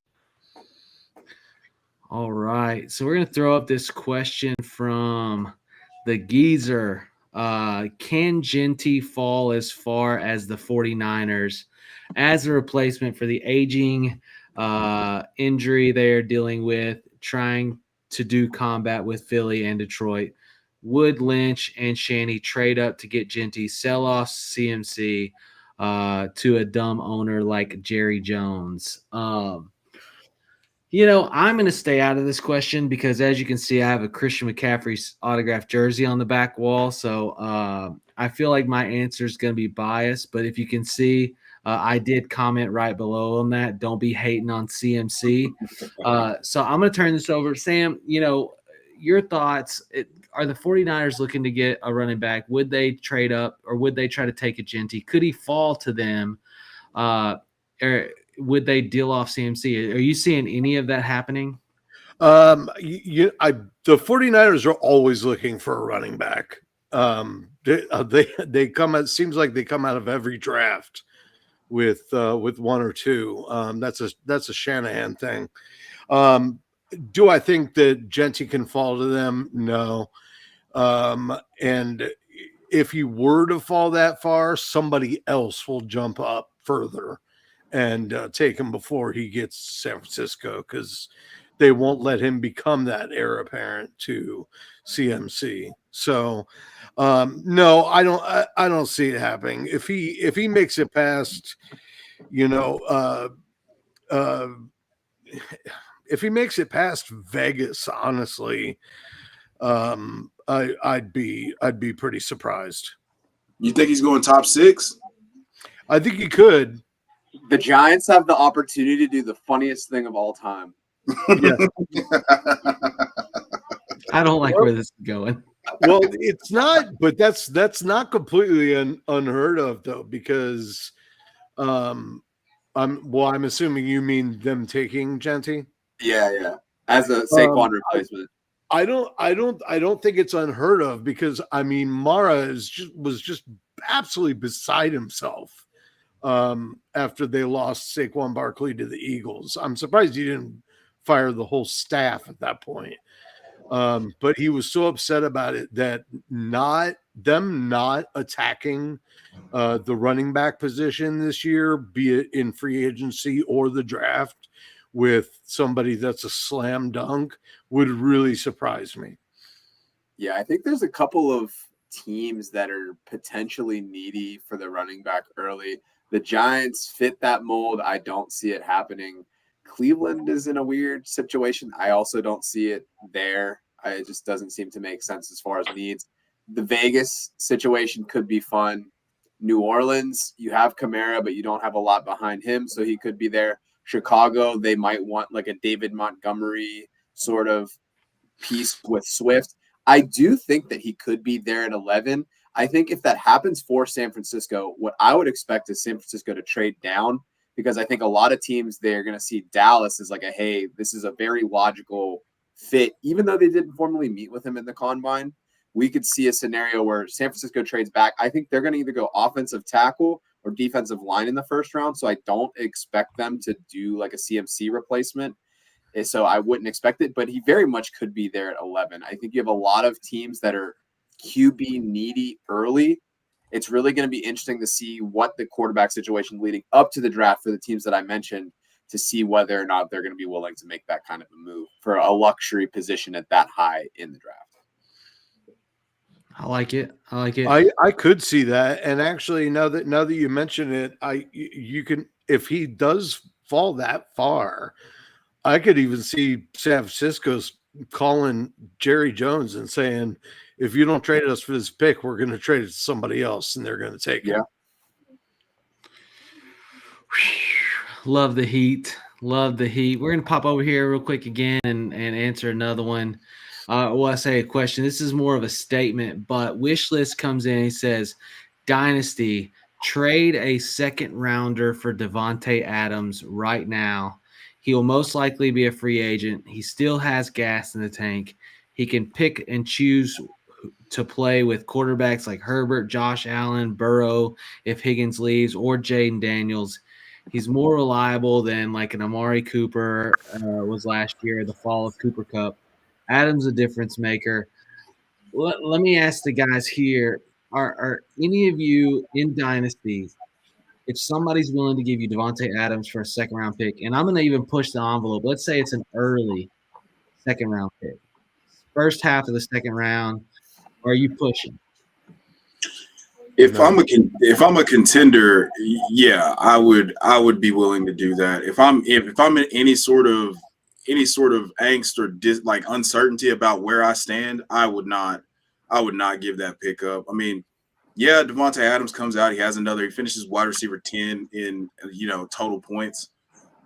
All right, so we're going to throw up this question from the Geezer. Can Genty fall as far as the 49ers as a replacement for the aging injury they're dealing with, trying to do combat with Philly and Detroit? Would Lynch and Shanny trade up to get Genty, sell off CMC to a dumb owner like Jerry Jones? I'm going to stay out of this question because, as you can see, I have a Christian McCaffrey's autographed jersey on the back wall. So I feel like my answer is going to be biased. But if you can see, I did comment right below on that. Don't be hating on CMC. So I'm going to turn this over. Sam, your thoughts. Are the 49ers looking to get a running back? Would they trade up or would they try to take a Genty? Could he fall to them? Or would they deal off CMC? Are you seeing any of that happening? The 49ers are always looking for a running back. They come out, seems like they come out of every draft with one or two. That's a Shanahan thing. Do I think that Genty can fall to them? No. And if he were to fall that far, somebody else will jump up further and take him before he gets to San Francisco, because they won't let him become that heir apparent to CMC. So no, I don't see it happening. If he makes it past, if he makes it past Vegas, honestly, I'd be pretty surprised. You think he's going top 6? I think he could. The Giants have the opportunity to do the funniest thing of all time. Yeah. I don't like where this is going. Well, it's not, but that's not completely unheard of though, because I'm assuming you mean them taking Genty. Yeah, as a Saquon replacement. I don't think it's unheard of, because Mara was just absolutely beside himself after they lost Saquon Barkley to the Eagles. I'm surprised he didn't fire the whole staff at that point. But he was so upset about it that not attacking the running back position this year, be it in free agency or the draft, with somebody that's a slam dunk, would really surprise me. Yeah, I think there's a couple of teams that are potentially needy for the running back early. The Giants fit that mold. I don't see it happening. Cleveland is in a weird situation. I also don't see it there. It just doesn't seem to make sense as far as needs. The Vegas situation could be fun. New Orleans, you have Kamara, but you don't have a lot behind him, so he could be there. Chicago, they might want like a David Montgomery sort of piece with Swift. I do think that he could be there at 11. I think if that happens for San Francisco, what I would expect is San Francisco to trade down, because I think a lot of teams, they're going to see Dallas as like hey, this is a very logical fit. Even though they didn't formally meet with him in the combine, we could see a scenario where San Francisco trades back. I think they're going to either go offensive tackle or defensive line in the first round. So I don't expect them to do like a CMC replacement. So I wouldn't expect it, but he very much could be there at 11. I think you have a lot of teams that are QB needy early. It's really going to be interesting to see what the quarterback situation leading up to the draft for the teams that I mentioned, to see whether or not they're going to be willing to make that kind of a move for a luxury position at that high in the draft. I like it. I could see that. And actually, now that you mention it, you can, if he does fall that far, I could even see San Francisco's calling Jerry Jones and saying, if you don't trade us for this pick, we're going to trade it to somebody else, and they're going to take it. Love the heat. We're going to pop over here real quick again and answer another one. I say a question. This is more of a statement, but Wishlist comes in and says, Dynasty, trade a second rounder for Devontae Adams right now. He will most likely be a free agent. He still has gas in the tank. He can pick and choose to play with quarterbacks like Herbert, Josh Allen, Burrow, if Higgins leaves, or Jaden Daniels. He's more reliable than like an Amari Cooper was last year, the fall of Cooper Kupp. Adams a difference maker. Let me ask the guys here, are any of you in Dynasty, if somebody's willing to give you Devontae Adams for a second-round pick, and I'm going to even push the envelope, let's say it's an early second-round pick, first half of the second round, are you pushing? If I'm a contender, yeah, I would be willing to do that. If I'm in any sort of angst or like uncertainty about where I stand, I would not give that pick up. I mean, yeah, Devontae Adams comes out, he finishes wide receiver 10 in total points,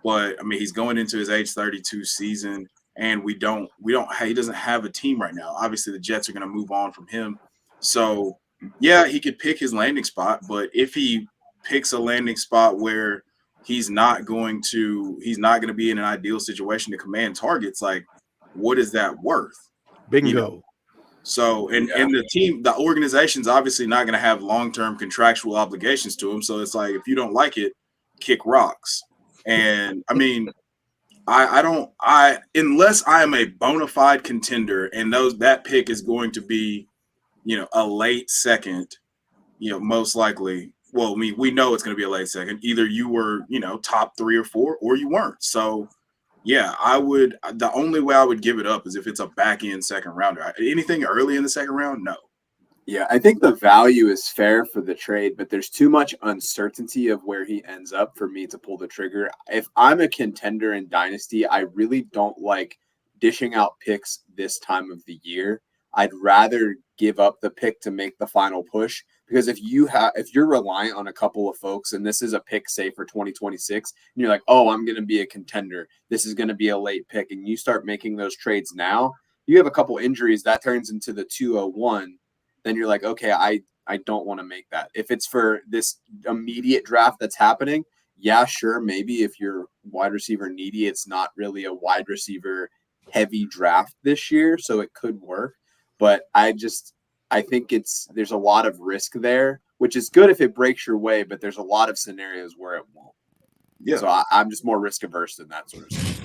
but I mean, he's going into his age 32 season, and he doesn't have a team right now. Obviously, the Jets are going to move on from him, so yeah, he could pick his landing spot, but if he picks a landing spot where he's not going to be in an ideal situation to command targets, like, what is that worth? Bingo. So, and the organization's obviously not going to have long-term contractual obligations to him. So it's like, if you don't like it, kick rocks. And I mean, unless I am a bona fide contender and that pick is going to be, a late second, most likely. Well, I mean, we know it's going to be a late second. Either you were, top 3 or 4, or you weren't. So, yeah, the only way I would give it up is if it's a back end second rounder. Anything early in the second round, no. Yeah, I think the value is fair for the trade, but there's too much uncertainty of where he ends up for me to pull the trigger. If I'm a contender in Dynasty, I really don't like dishing out picks this time of the year. I'd rather give up the pick to make the final push, because if you're reliant on a couple of folks, and this is a pick, say, for 2026, and you're like, oh, I'm going to be a contender, this is going to be a late pick, and you start making those trades now, you have a couple injuries, that turns into the 201, then you're like, okay, I don't want to make that. If it's for this immediate draft that's happening, yeah, sure, maybe if you're wide receiver needy, it's not really a wide receiver heavy draft this year, so it could work. But I think there's a lot of risk there, which is good if it breaks your way, but there's a lot of scenarios where it won't. Yeah. So I'm just more risk averse than that sort of stuff.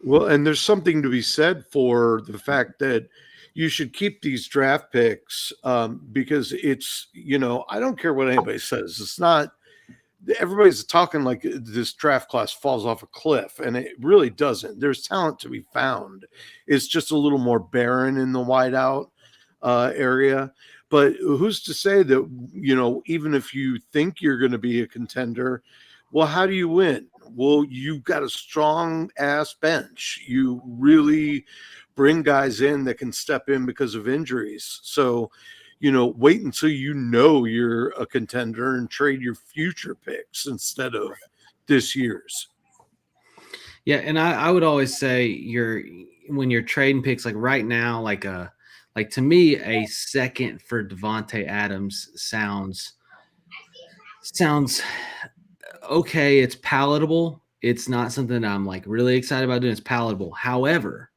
Well, and there's something to be said for the fact that you should keep these draft picks because it's, I don't care what anybody says. It's not, everybody's talking like this draft class falls off a cliff, and it really doesn't. There's talent to be found. It's just a little more barren in the wideout area. But who's to say that, even if you think you're going to be a contender, well, how do you win? Well, you've got a strong ass bench. You really bring guys in that can step in because of injuries. So, wait until you're a contender and trade your future picks instead of this year's. Yeah, and I would always say when you're trading picks, like right now, like to me, a second for Devontae Adams sounds okay. It's palatable. It's not something that I'm like really excited about doing. It's palatable. However,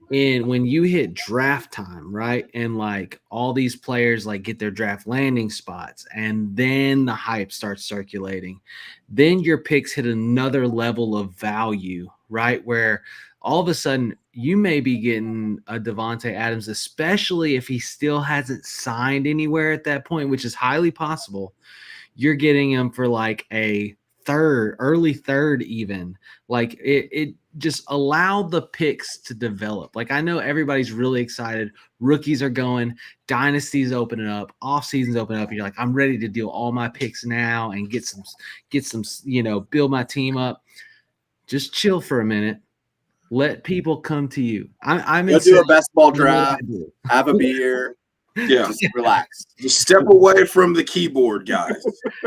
when you hit draft time, right, and like all these players like get their draft landing spots, and then the hype starts circulating, then your picks hit another level of value, right, where all of a sudden you may be getting a Devontae Adams, especially if he still hasn't signed anywhere at that point, which is highly possible. You're getting him for like a third, early third even. Like it just allow the picks to develop. Like I know everybody's really excited. Rookies are going, dynasties opening up, off seasons open up. You're like, I'm ready to deal all my picks now and get some, build my team up. Just chill for a minute. Let people come to you. I'm Go do a best ball draft, have a beer. Yeah. Just relax. Just step away from the keyboard, guys.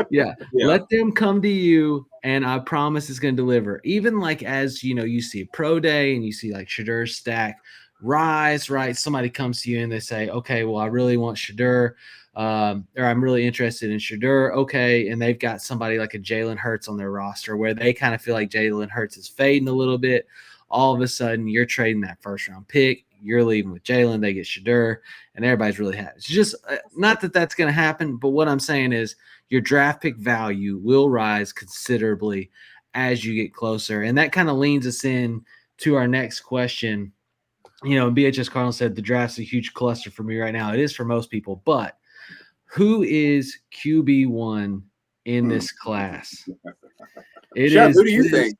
Yeah. Let them come to you, and I promise it's going to deliver. Even like as, you see Pro Day and you see like Shedur's stack rise, right? Somebody comes to you and they say, okay, well, I really want Shedur, or I'm really interested in Shedur. Okay. And they've got somebody like a Jalen Hurts on their roster where they kind of feel like Jalen Hurts is fading a little bit. All of a sudden you're trading that first round pick. You're leaving with Jalen, they get Shedur, and everybody's really happy. It's just not that that's going to happen, but what I'm saying is your draft pick value will rise considerably as you get closer. And that kind of leans us in to our next question. BHS Cardinal said the draft's a huge cluster for me right now. It is for most people, but who is QB1 in this class? Chef, who do you think?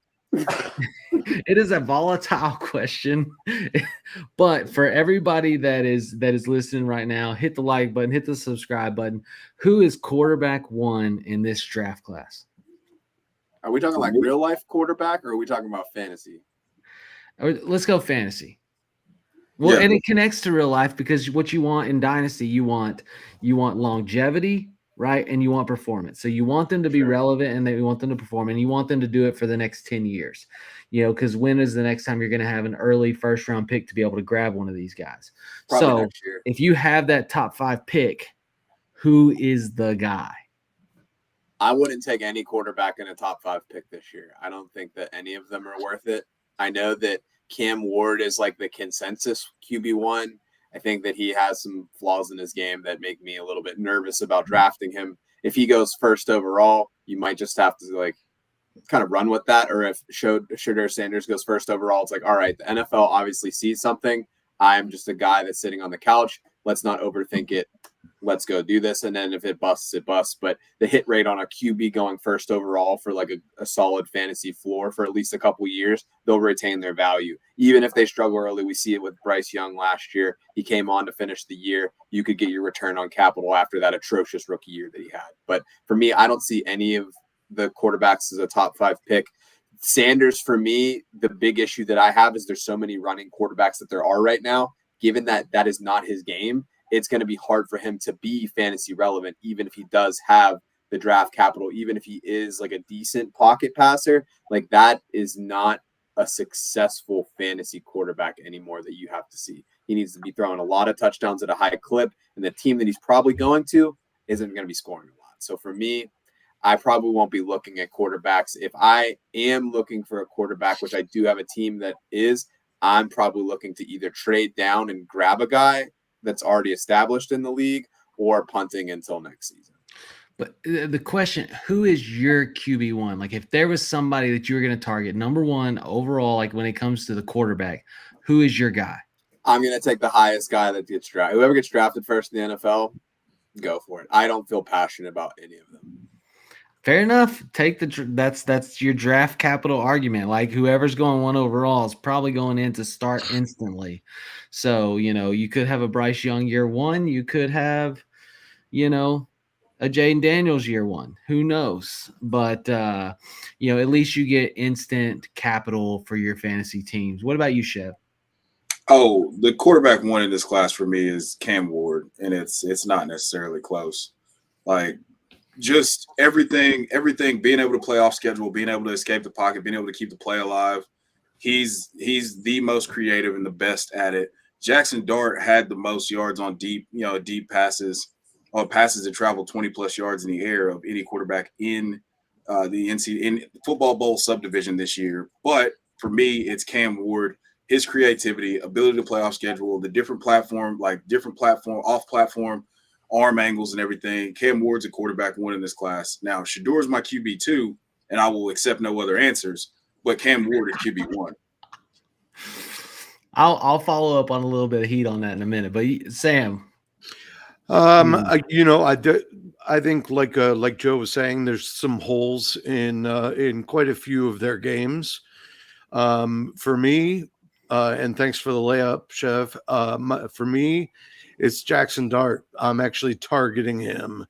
It is a volatile question, but for everybody that is listening right now, hit the like button, hit the subscribe button. Who is quarterback one in this draft class? Are we talking like real life quarterback, or are we talking about fantasy? Let's go fantasy. Well, and it connects to real life because what you want in Dynasty, you want longevity, right? And you want performance. So you want them to be relevant, and you want them to perform, and you want them to do it for the next 10 years, because when is the next time you're going to have an early first round pick to be able to grab one of these guys? Probably next year. If you have that top 5 pick, who is the guy? I wouldn't take any quarterback in a top 5 pick this year. I don't think that any of them are worth it. I know that Cam Ward is like the consensus QB1. I think that he has some flaws in his game that make me a little bit nervous about drafting him. If he goes first overall, you might just have to like kind of run with that. Or if Shedeur Sanders goes first overall, it's like, all right, the NFL obviously sees something. I'm just a guy that's sitting on the couch. Let's not overthink it. Let's go do this. And then if it busts, it busts. But the hit rate on a QB going first overall for like a solid fantasy floor for at least a couple years, they'll retain their value. Even if they struggle early, we see it with Bryce Young last year. He came on to finish the year. You could get your return on capital after that atrocious rookie year that he had. But for me, I don't see any of the quarterbacks as a top 5 pick. Sanders, for me, the big issue that I have is there's so many running quarterbacks that there are right now. Given that that is not his game, it's going to be hard for him to be fantasy relevant, even if he does have the draft capital, even if he is like a decent pocket passer. Like that is not a successful fantasy quarterback anymore that you have to see. He needs to be throwing a lot of touchdowns at a high clip, and the team that he's probably going to isn't going to be scoring a lot. So for me, I probably won't be looking at quarterbacks. If I am looking for a quarterback, which I do have a team that is, I'm probably looking to either trade down and grab a guy that's already established in the league or punting until next season. But the question, who is your QB1? Like if there was somebody that you were going to target, number one overall, like when it comes to the quarterback, who is your guy? I'm going to take the highest guy that gets drafted. Whoever gets drafted first in the NFL, go for it. I don't feel passionate about any of them. Fair enough. Take that's your draft capital argument. Like whoever's going 1 overall is probably going in to start instantly. So, you could have a Bryce Young year 1. You could have, a Jaden Daniels year 1. Who knows? But, at least you get instant capital for your fantasy teams. What about you, Chev? Oh, the quarterback one in this class for me is Cam Ward, and it's not necessarily close. Like, just everything, being able to play off schedule, being able to escape the pocket, being able to keep the play alive. He's the most creative and the best at it. Jackson Dart had the most yards on deep passes, or passes that travel 20+ yards in the air of any quarterback in in football bowl subdivision this year. But for me, it's Cam Ward, his creativity, ability to play off schedule, the different platform, off platform, arm angles and everything. Cam Ward's a quarterback one in this class. Now, Shador's my QB2, and I will accept no other answers, but Cam Ward is QB1. I'll follow up on a little bit of heat on that in a minute. But Sam, I think like Joe was saying, there's some holes in quite a few of their games. For me, and thanks for the layup, Chev. For me, it's Jackson Dart. I'm actually targeting him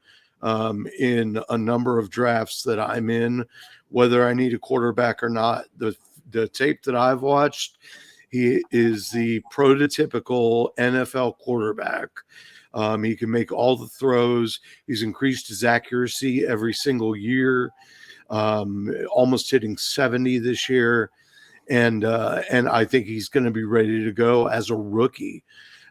in a number of drafts that I'm in, whether I need a quarterback or not. The tape that I've watched, he is the prototypical NFL quarterback. He can make all the throws. He's increased his accuracy every single year, almost hitting 70 this year. And I think he's going to be ready to go as a rookie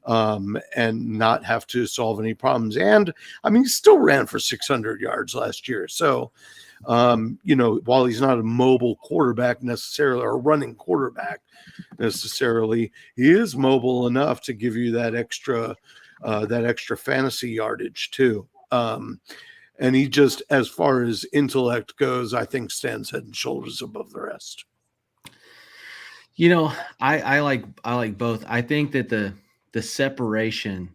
and not have to solve any problems. And I mean, he still ran for 600 yards last year. So, while he's not a mobile quarterback necessarily, or a running quarterback necessarily, he is mobile enough to give you that extra fantasy yardage too. And he just, as far as intellect goes, I think stands head and shoulders above the rest. I like both. I think that the separation,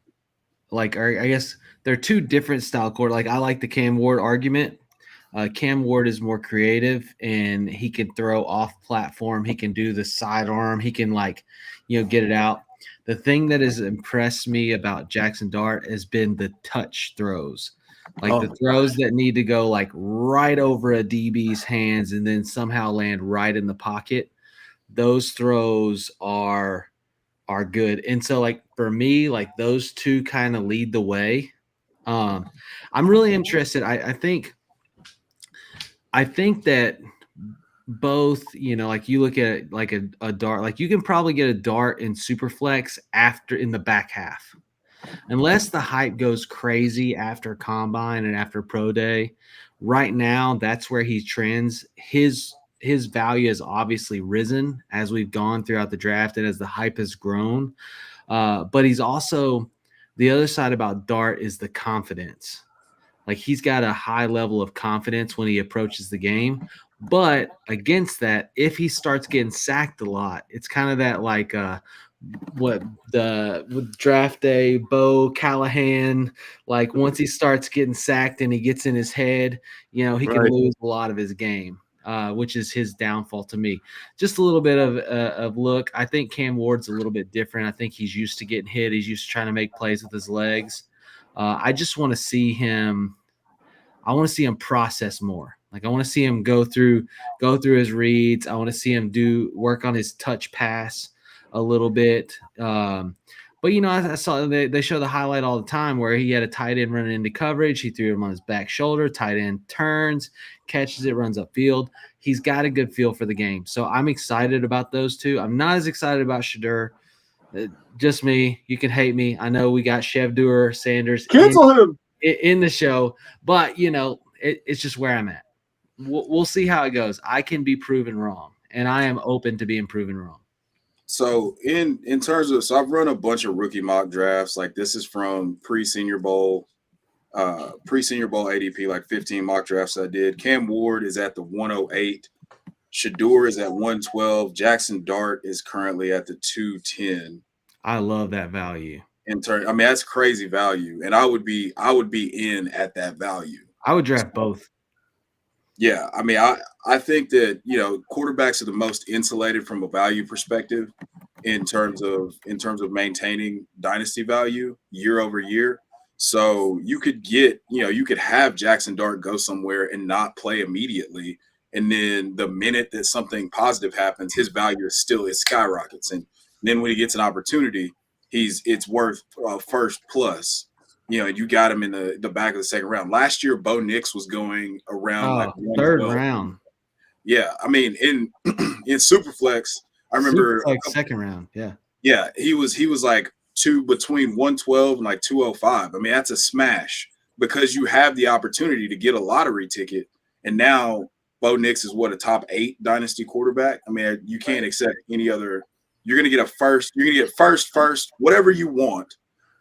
I guess they're two different style quarter. Like, I like the Cam Ward argument. Cam Ward is more creative, and he can throw off platform. He can do the sidearm. He can get it out. The thing that has impressed me about Jackson Dart has been the touch throws, the throws that need to go right over a DB's hands and then somehow land right in the pocket. Those throws are good. And so for me, those two kind of lead the way. I'm really interested. I think that both, you look at a dart, you can probably get a dart in Superflex in the back half, unless the hype goes crazy after combine and after pro day. Right now, that's where he trends. His value has obviously risen as we've gone throughout the draft and as the hype has grown. But he's also, the other side about Dart is the confidence. He's got a high level of confidence when he approaches the game. But against that, if he starts getting sacked a lot, it's kind of that with draft day, Bo Callahan, once he starts getting sacked and he gets in his head, he can lose a lot of his game. Which is his downfall to me. Just a little bit of look. I think Cam Ward's a little bit different. I think he's used to getting hit. He's used to trying to make plays with his legs. I just want to see him. I want to see him process more. I want to see him go through his reads. I want to see him work on his touch pass a little bit. But, I saw they show the highlight all the time where he had a tight end running into coverage. He threw him on his back shoulder. Tight end turns, catches it, runs upfield. He's got a good feel for the game. So I'm excited about those two. I'm not as excited about Shador. Just me. You can hate me. I know we got Chev Doer Sanders in the show. But, it's just where I'm at. We'll see how it goes. I can be proven wrong, and I am open to being proven wrong. So in terms of, I've run a bunch of rookie mock drafts. This is from pre-Senior Bowl ADP, 15 mock drafts I did. Cam Ward is at the 108. Shador is at 112. Jackson Dart is currently at the 210. I love that value. That's crazy value, and I would be in at that value. I would draft both. Yeah, I think that quarterbacks are the most insulated from a value perspective in terms of maintaining dynasty value year over year. So you could have Jackson Dart go somewhere and not play immediately, and then the minute that something positive happens, his value it skyrockets, and then when he gets an opportunity, it's worth first plus. You got him in the back of the second round. Last year, Bo Nix was going around third round. Yeah, in Superflex, I remember It's like second round. Yeah. Yeah, he was like between 112 and like 205. I mean, that's a smash because you have the opportunity to get a lottery ticket. And now Bo Nix is a top 8 dynasty quarterback. I mean, you can't accept any other. You're going to get a first. You're going to get first, whatever you want,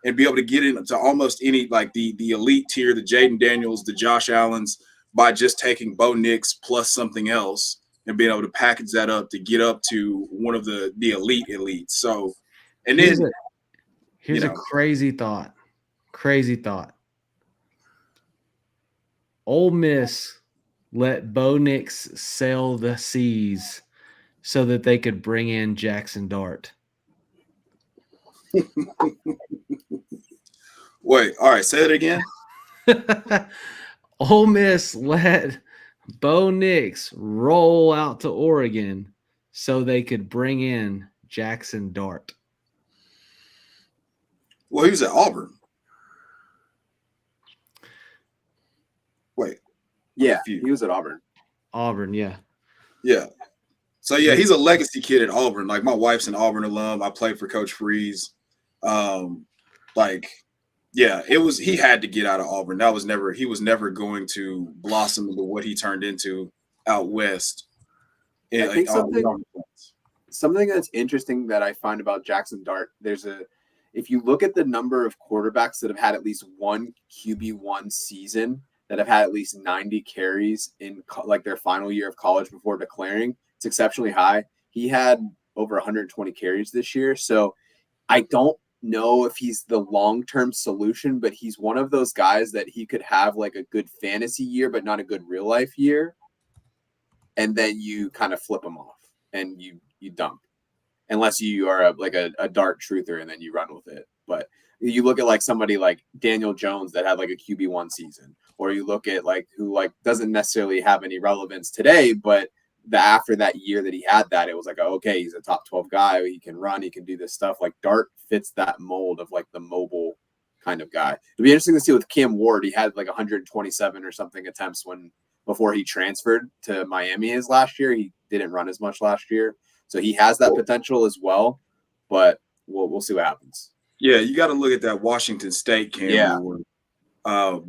and be able to get into almost any, like the elite tier, the Jaden Daniels, the Josh Allens, by just taking Bo Nix plus something else and being able to package that up to get up to one of the elite elites. So, and then here's a crazy thought. Crazy thought. Ole Miss let Bo Nix sail the seas so that they could bring in Jackson Dart. Wait, all right, say it again. Ole Miss let Bo Nix roll out to Oregon so they could bring in Jackson Dart. Well, he was at Auburn. Wait. Yeah, he was at Auburn. Auburn, yeah. Yeah. So, yeah, he's a legacy kid at Auburn. Like, my wife's an Auburn alum. I played for Coach Freeze. He had to get out of Auburn. He was never going to blossom into what he turned into out west. I think something that's interesting that I find about Jackson Dart, if you look at the number of quarterbacks that have had at least one QB1 season that have had at least 90 carries in like their final year of college before declaring, it's exceptionally high. He had over 120 carries this year. So I don't know if he's the long-term solution, but he's one of those guys that he could have like a good fantasy year, but not a good real life year. And then you kind of flip him off and you dump, unless you are a Dart truther and then you run with it. But you look at like somebody like Daniel Jones that had like a QB1 season, or you look at like who like doesn't necessarily have any relevance today, but after that year that he had that, it was like, okay, he's a top 12 guy. He can run, he can do this stuff. Like Dart fits that mold of like the mobile kind of guy. It'll be interesting to see with Cam Ward. He had like 127 or something attempts before he transferred to Miami his last year. He didn't run as much last year. So he has that potential as well, but we'll see what happens. Yeah, you got to look at that Washington State Cam Ward.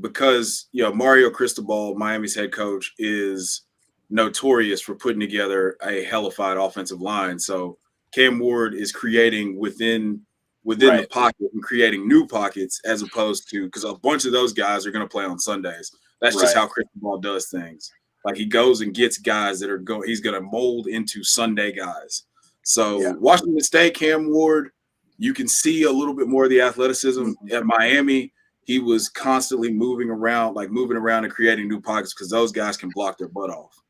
Because, Mario Cristobal, Miami's head coach, is notorious for putting together a hellified offensive line. So Cam Ward is creating within the pocket and creating new pockets, as opposed to, because a bunch of those guys are going to play on Sundays. That's just how Cristobal does things. Like he goes and gets guys that he's going to mold into Sunday guys. So Washington State, Cam Ward, you can see a little bit more of the athleticism. At Miami, he was constantly moving around and creating new pockets because those guys can block their butt off.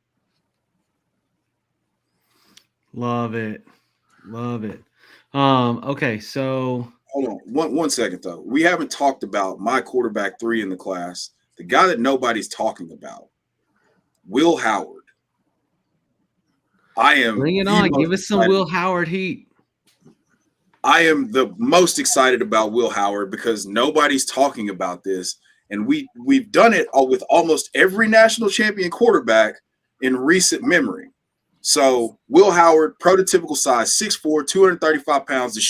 Love it. Okay, so hold on one second though. We haven't talked about my quarterback 3 in the class, the guy that nobody's talking about, Will Howard. Bring it on. Give us some Will Howard heat. I am the most excited about Will Howard because nobody's talking about this, and we've done it with almost every national champion quarterback in recent memory. So Will Howard, prototypical size, 6'4", 235 pounds. The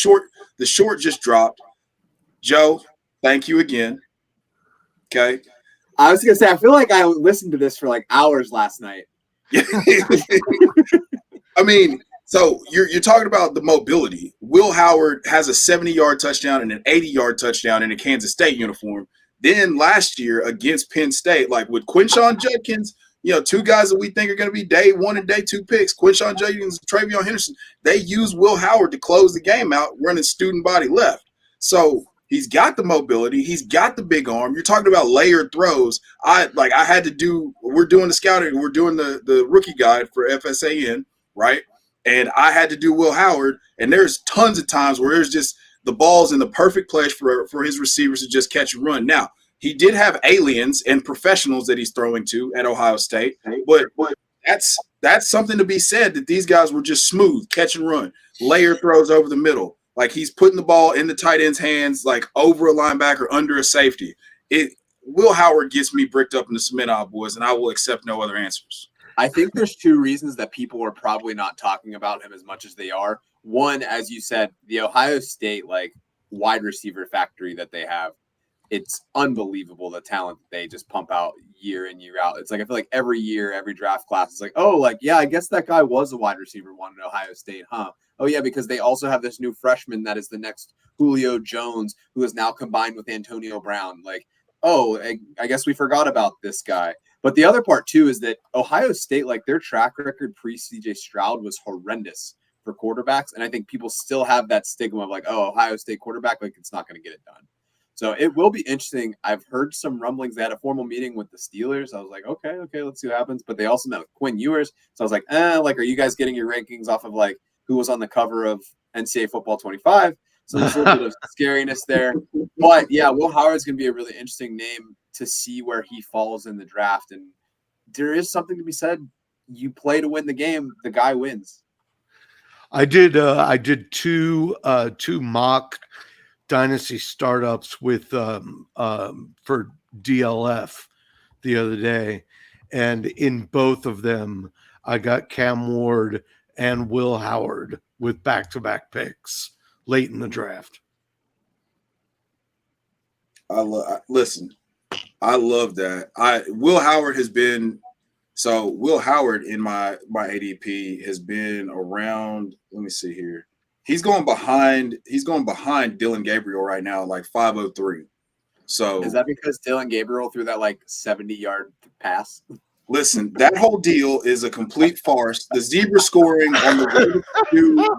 short just dropped. Joe, thank you again. Okay. I was gonna say, I feel like I listened to this for like hours last night. I mean, so you're talking about the mobility. Will Howard has a 70-yard touchdown and an 80-yard touchdown in a Kansas State uniform. Then last year against Penn State, like with Quinshon Judkins, 2 guys that we think are going to be day 1 and day 2 picks, Quinshon Judkins and Travion Henderson, they use Will Howard to close the game out, running student body left. So he's got the mobility. He's got the big arm. You're talking about layered throws. We're doing the scouting. We're doing the rookie guide for FSAN, right? And I had to do Will Howard. And there's tons of times where there's just the ball's in the perfect place for his receivers to just catch and run. Now, he did have aliens and professionals that he's throwing to at Ohio State. But that's something to be said, that these guys were just smooth, catch and run, layer throws over the middle. Like he's putting the ball in the tight end's hands, like over a linebacker, under a safety. Will Howard gets me bricked up in the cement aisle, boys, and I will accept no other answers. I think there's two reasons that people are probably not talking about him as much as they are. One, as you said, the Ohio State wide receiver factory that they have. It's unbelievable the talent that they just pump out year in, year out. It's like I feel like every year, every draft class is like, oh, yeah, I guess that guy was a wide receiver one at Ohio State, huh? Oh, yeah, because they also have this new freshman that is the next Julio Jones, who is now combined with Antonio Brown. I guess we forgot about this guy. But the other part, too, is that Ohio State, their track record pre-CJ Stroud was horrendous for quarterbacks. And I think people still have that stigma of Ohio State quarterback, it's not going to get it done. So it will be interesting. I've heard some rumblings. They had a formal meeting with the Steelers. I was like, okay, let's see what happens. But they also met with Quinn Ewers. So I was like, are you guys getting your rankings off of who was on the cover of NCAA Football 25? So there's a little bit of scariness there. But yeah, Will Howard's going to be a really interesting name to see where he falls in the draft. And there is something to be said. You play to win the game. The guy wins. I did two mock dynasty startups with for DLF the other day, and in both of them I got Cam Ward and Will Howard with back-to-back picks late in the draft. I love that. Will Howard has been Will Howard in my ADP has been around, let me see here. He's going behind Dylan Gabriel right now, 503. So is that because Dylan Gabriel threw that 70-yard pass? Listen, that whole deal is a complete farce. The zebra scoring on the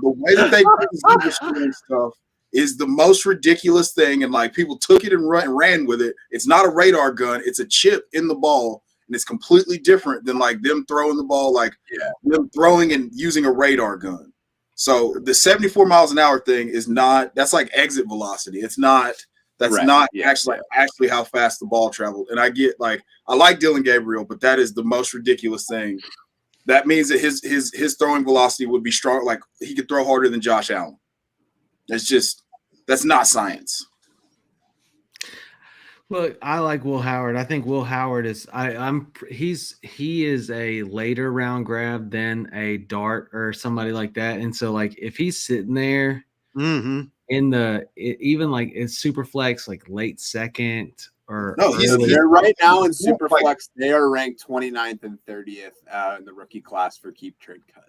way that they do the zebra scoring stuff is the most ridiculous thing. And people took it and ran with it. It's not a radar gun. It's a chip in the ball. And it's completely different than them throwing the ball, them throwing and using a radar gun. So the 74 miles an hour thing is not, that's exit velocity. It's not, that's right. Not actually how fast the ball traveled. And I get I like Dylan Gabriel, but that is the most ridiculous thing. That means that his throwing velocity would be strong. He could throw harder than Josh Allen. That's not science. Look, I like Will Howard. I think Will Howard is he is a later round grab than a Dart or somebody like that. And so if he's sitting there in it's super flex, late second or no, they're right now in super flex. They are ranked 29th and 30th in the rookie class for keep trade cut.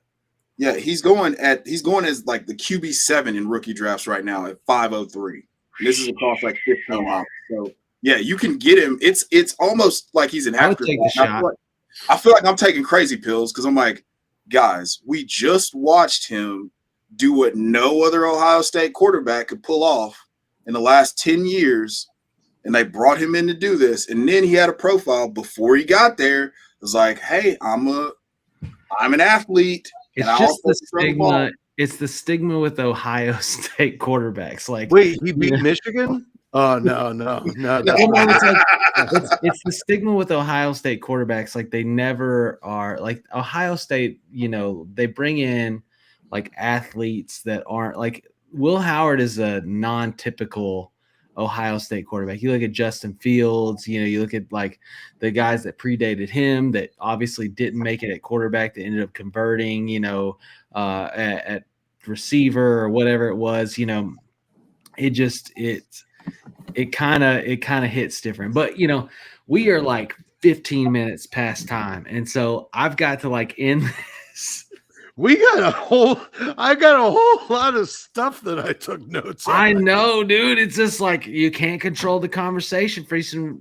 Yeah, he's going as the QB7 in rookie drafts right now at 503. This is across 15 miles. So yeah, you can get him. It's almost like he's an after. I feel like I'm taking crazy pills because I'm guys, we just watched him do what no other Ohio State quarterback could pull off in the last 10 years, and they brought him in to do this. And then he had a profile before he got there. It was hey, I'm an athlete. It's just the stigma. It's the stigma with Ohio State quarterbacks. Wait, he beat Michigan? Oh no. It's the stigma with Ohio State quarterbacks. They never are Ohio State. They bring in athletes that aren't Will Howard is a non-typical Ohio State quarterback. You look at Justin Fields. You look at the guys that predated him that obviously didn't make it at quarterback that ended up converting. At receiver or whatever it was. It kind of hits different, but we are 15 minutes past time, and so I've got to end this. I got a whole lot of stuff that I took notes on. I know, dude. It's just you can't control the conversation. Freezing,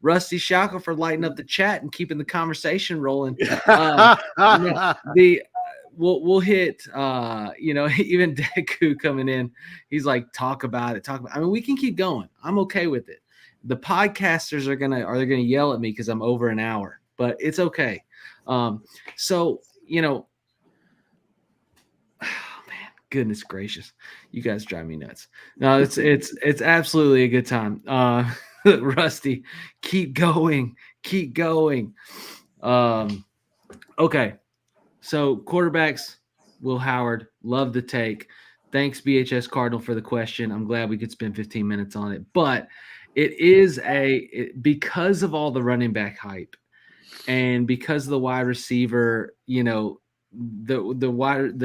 Rusty Shackle for lighting up the chat and keeping the conversation rolling. We'll hit even Deku coming in. He's talk about it. I mean, we can keep going. I'm okay with it. The podcasters are gonna yell at me because I'm over an hour, but it's okay. So oh man, goodness gracious, you guys drive me nuts. No, it's absolutely a good time. Rusty, keep going. Okay. So quarterbacks, Will Howard, love the take. Thanks, BHS Cardinal, for the question. I'm glad we could spend 15 minutes on it. But it is because of all the running back hype, And because of the wide receiver, the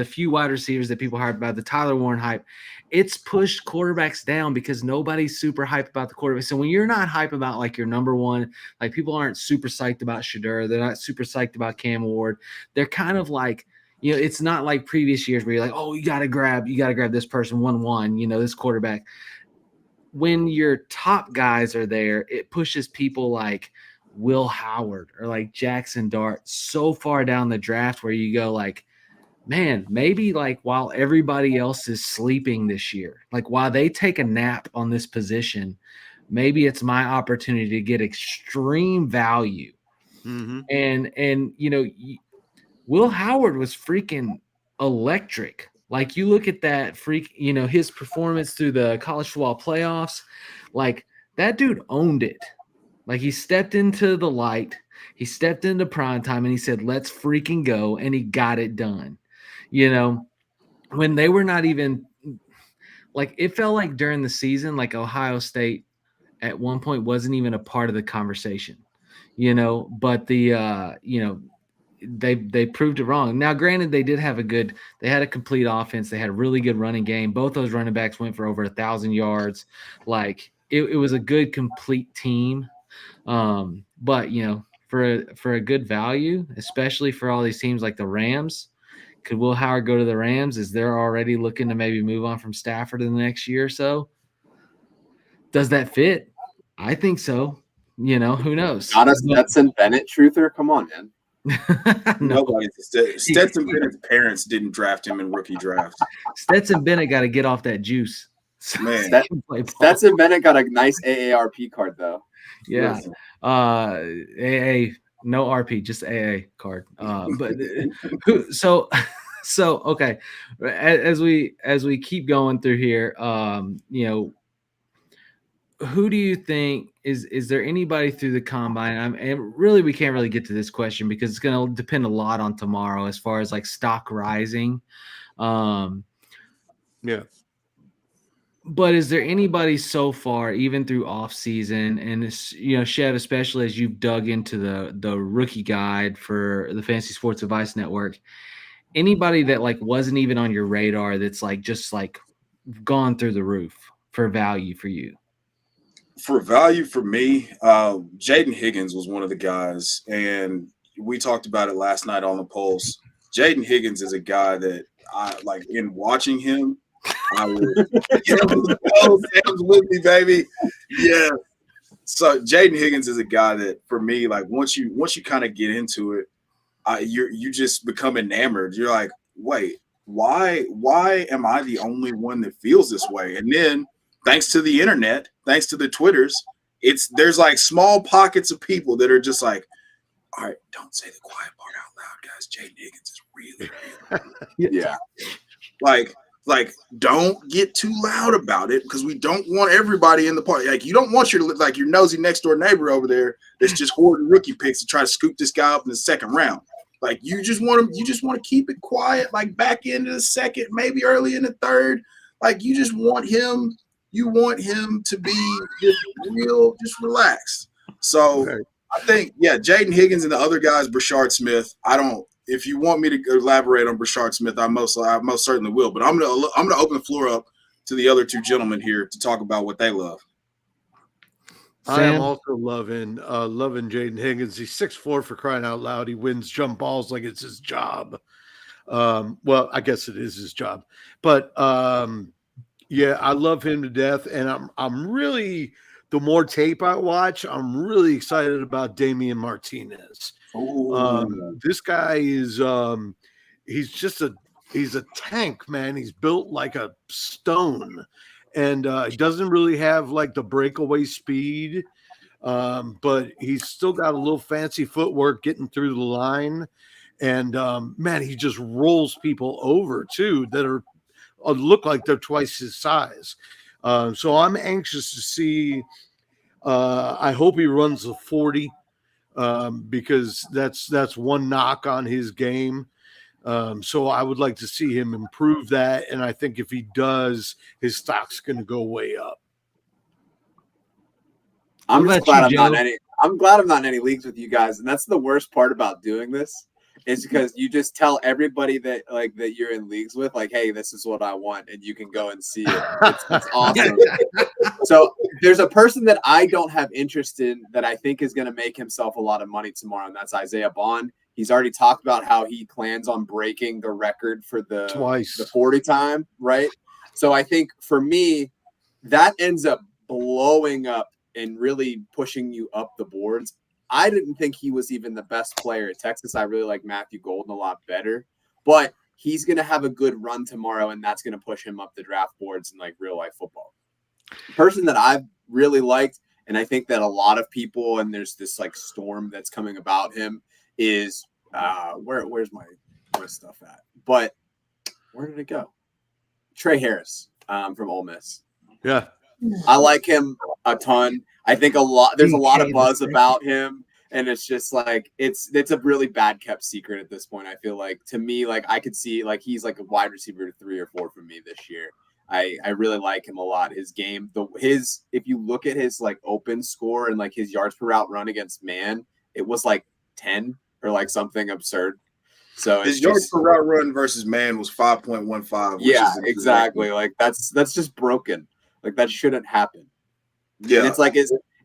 few wide receivers that people hype about, the Tyler Warren hype, it's pushed quarterbacks down because nobody's super hyped about the quarterback. So when you're not hyped about like your number one, like people aren't super psyched about Shedeur, they're not super psyched about Cam Ward. They're kind of like, it's not like previous years where you're like, oh, you gotta grab this person 1-1, this quarterback. When your top guys are there, it pushes people like Will Howard or like Jackson Dart so far down the draft where you go like, man, maybe like while everybody else is sleeping this year, like while they take a nap on this position, maybe it's my opportunity to get extreme value. Mm-hmm. And Will Howard was freaking electric. Like you look at that his performance through the college football playoffs, like that dude owned it. Like he stepped into the light, he stepped into prime time, and he said, let's freaking go. And he got it done. When they were not even like, it felt like during the season, like Ohio State at one point wasn't even a part of the conversation, but they proved it wrong. Now, granted, they had a complete offense. They had a really good running game. Both those running backs went for over 1,000 yards. Like it was a good, complete team. But for a good value, especially for all these teams like the Rams, could Will Howard go to the Rams? Is they're already looking to maybe move on from Stafford in the next year or so? Does that fit? I think so. Who knows? Not a Stetson Bennett truther. Come on, man. No. Nobody. Stetson Bennett's parents didn't draft him in rookie drafts. Stetson Bennett got to get off that juice. Man, Stetson Bennett got a nice AARP card though. Yeah. AA, no RP, just AA card. So okay. As we keep going through here, who do you think is there anybody through the combine? And really, we can't really get to this question because it's going to depend a lot on tomorrow as far as like stock rising. Yeah. But is there anybody so far, even through off season, and Chev, especially as you've dug into the rookie guide for the Fantasy Sports Advice Network, anybody that like wasn't even on your radar that's like just like gone through the roof for value for you? For value for me, Jaden Higgins was one of the guys, and we talked about it last night on the Pulse. Jaden Higgins is a guy that I like in watching him. I would, Sam's with me, baby. Yeah. So Jaden Higgins is a guy that, for me, like once you kind of get into it, you just become enamored. You're like, wait, why am I the only one that feels this way? And then, thanks to the internet, thanks to the Twitters, there's like small pockets of people that are just like, all right, don't say the quiet part out loud, guys. Jaden Higgins is really, really Yeah. Like, don't get too loud about it because we don't want everybody in the party. Like, you don't want your nosy next door neighbor over there that's just hoarding rookie picks to try to scoop this guy up in the second round. Like, you just want to keep it quiet, like back into the second, maybe early in the third. Like, you just want him. You want him to be just real, just relaxed. So I think, Jaden Higgins and the other guys, Brashard Smith. If you want me to elaborate on Brashard Smith, I most certainly will. But I'm gonna open the floor up to the other two gentlemen here to talk about what they love. I am also loving Jaden Higgins. He's 6'4" for crying out loud. He wins jump balls like it's his job. Well, I guess it is his job. But yeah, I love him to death. And I'm really, the more tape I watch, I'm really excited about Damian Martinez. This guy is he's a tank, man. He's built like a stone, and he doesn't really have like the breakaway speed, but he's still got a little fancy footwork getting through the line, and man, he just rolls people over too that are look like they're twice his size. So I'm anxious to see. I hope he runs the 40. Because that's one knock on his game. So I would like to see him improve that. And I think if he does, his stock's going to go way up. I'm just glad I'm not I'm glad I'm not in any leagues with you guys, and that's the worst part about doing this is because you just tell everybody that you're in leagues with, like, hey, this is what I want, and you can go and see it. It's awesome. So there's a person that I don't have interest in that I think is going to make himself a lot of money tomorrow, and that's Isaiah Bond. He's already talked about how he plans on breaking the record for the 40 time, right? So I think for me, that ends up blowing up and really pushing you up the boards. I didn't think he was even the best player at Texas. I really like Matthew Golden a lot better, but he's going to have a good run tomorrow, and that's going to push him up the draft boards in like real life football. The person that I've really liked, and I think that a lot of people, and there's this like storm that's coming about him, is where's my stuff at? But where did it go? Trey Harris from Ole Miss. Yeah. I like him a ton. I think there's a lot of buzz about him, and it's just like it's a really bad kept secret at this point. I feel like, to me, like I could see like he's like a wide receiver 3 or 4 for me this year. I really like him a lot. His game, if you look at his like open score and like his yards per route run against man, it was like 10 or like something absurd. So his yards per route run versus man was 5.15. Yeah, exactly. Like that's just broken. Like that shouldn't happen. Yeah, and it's like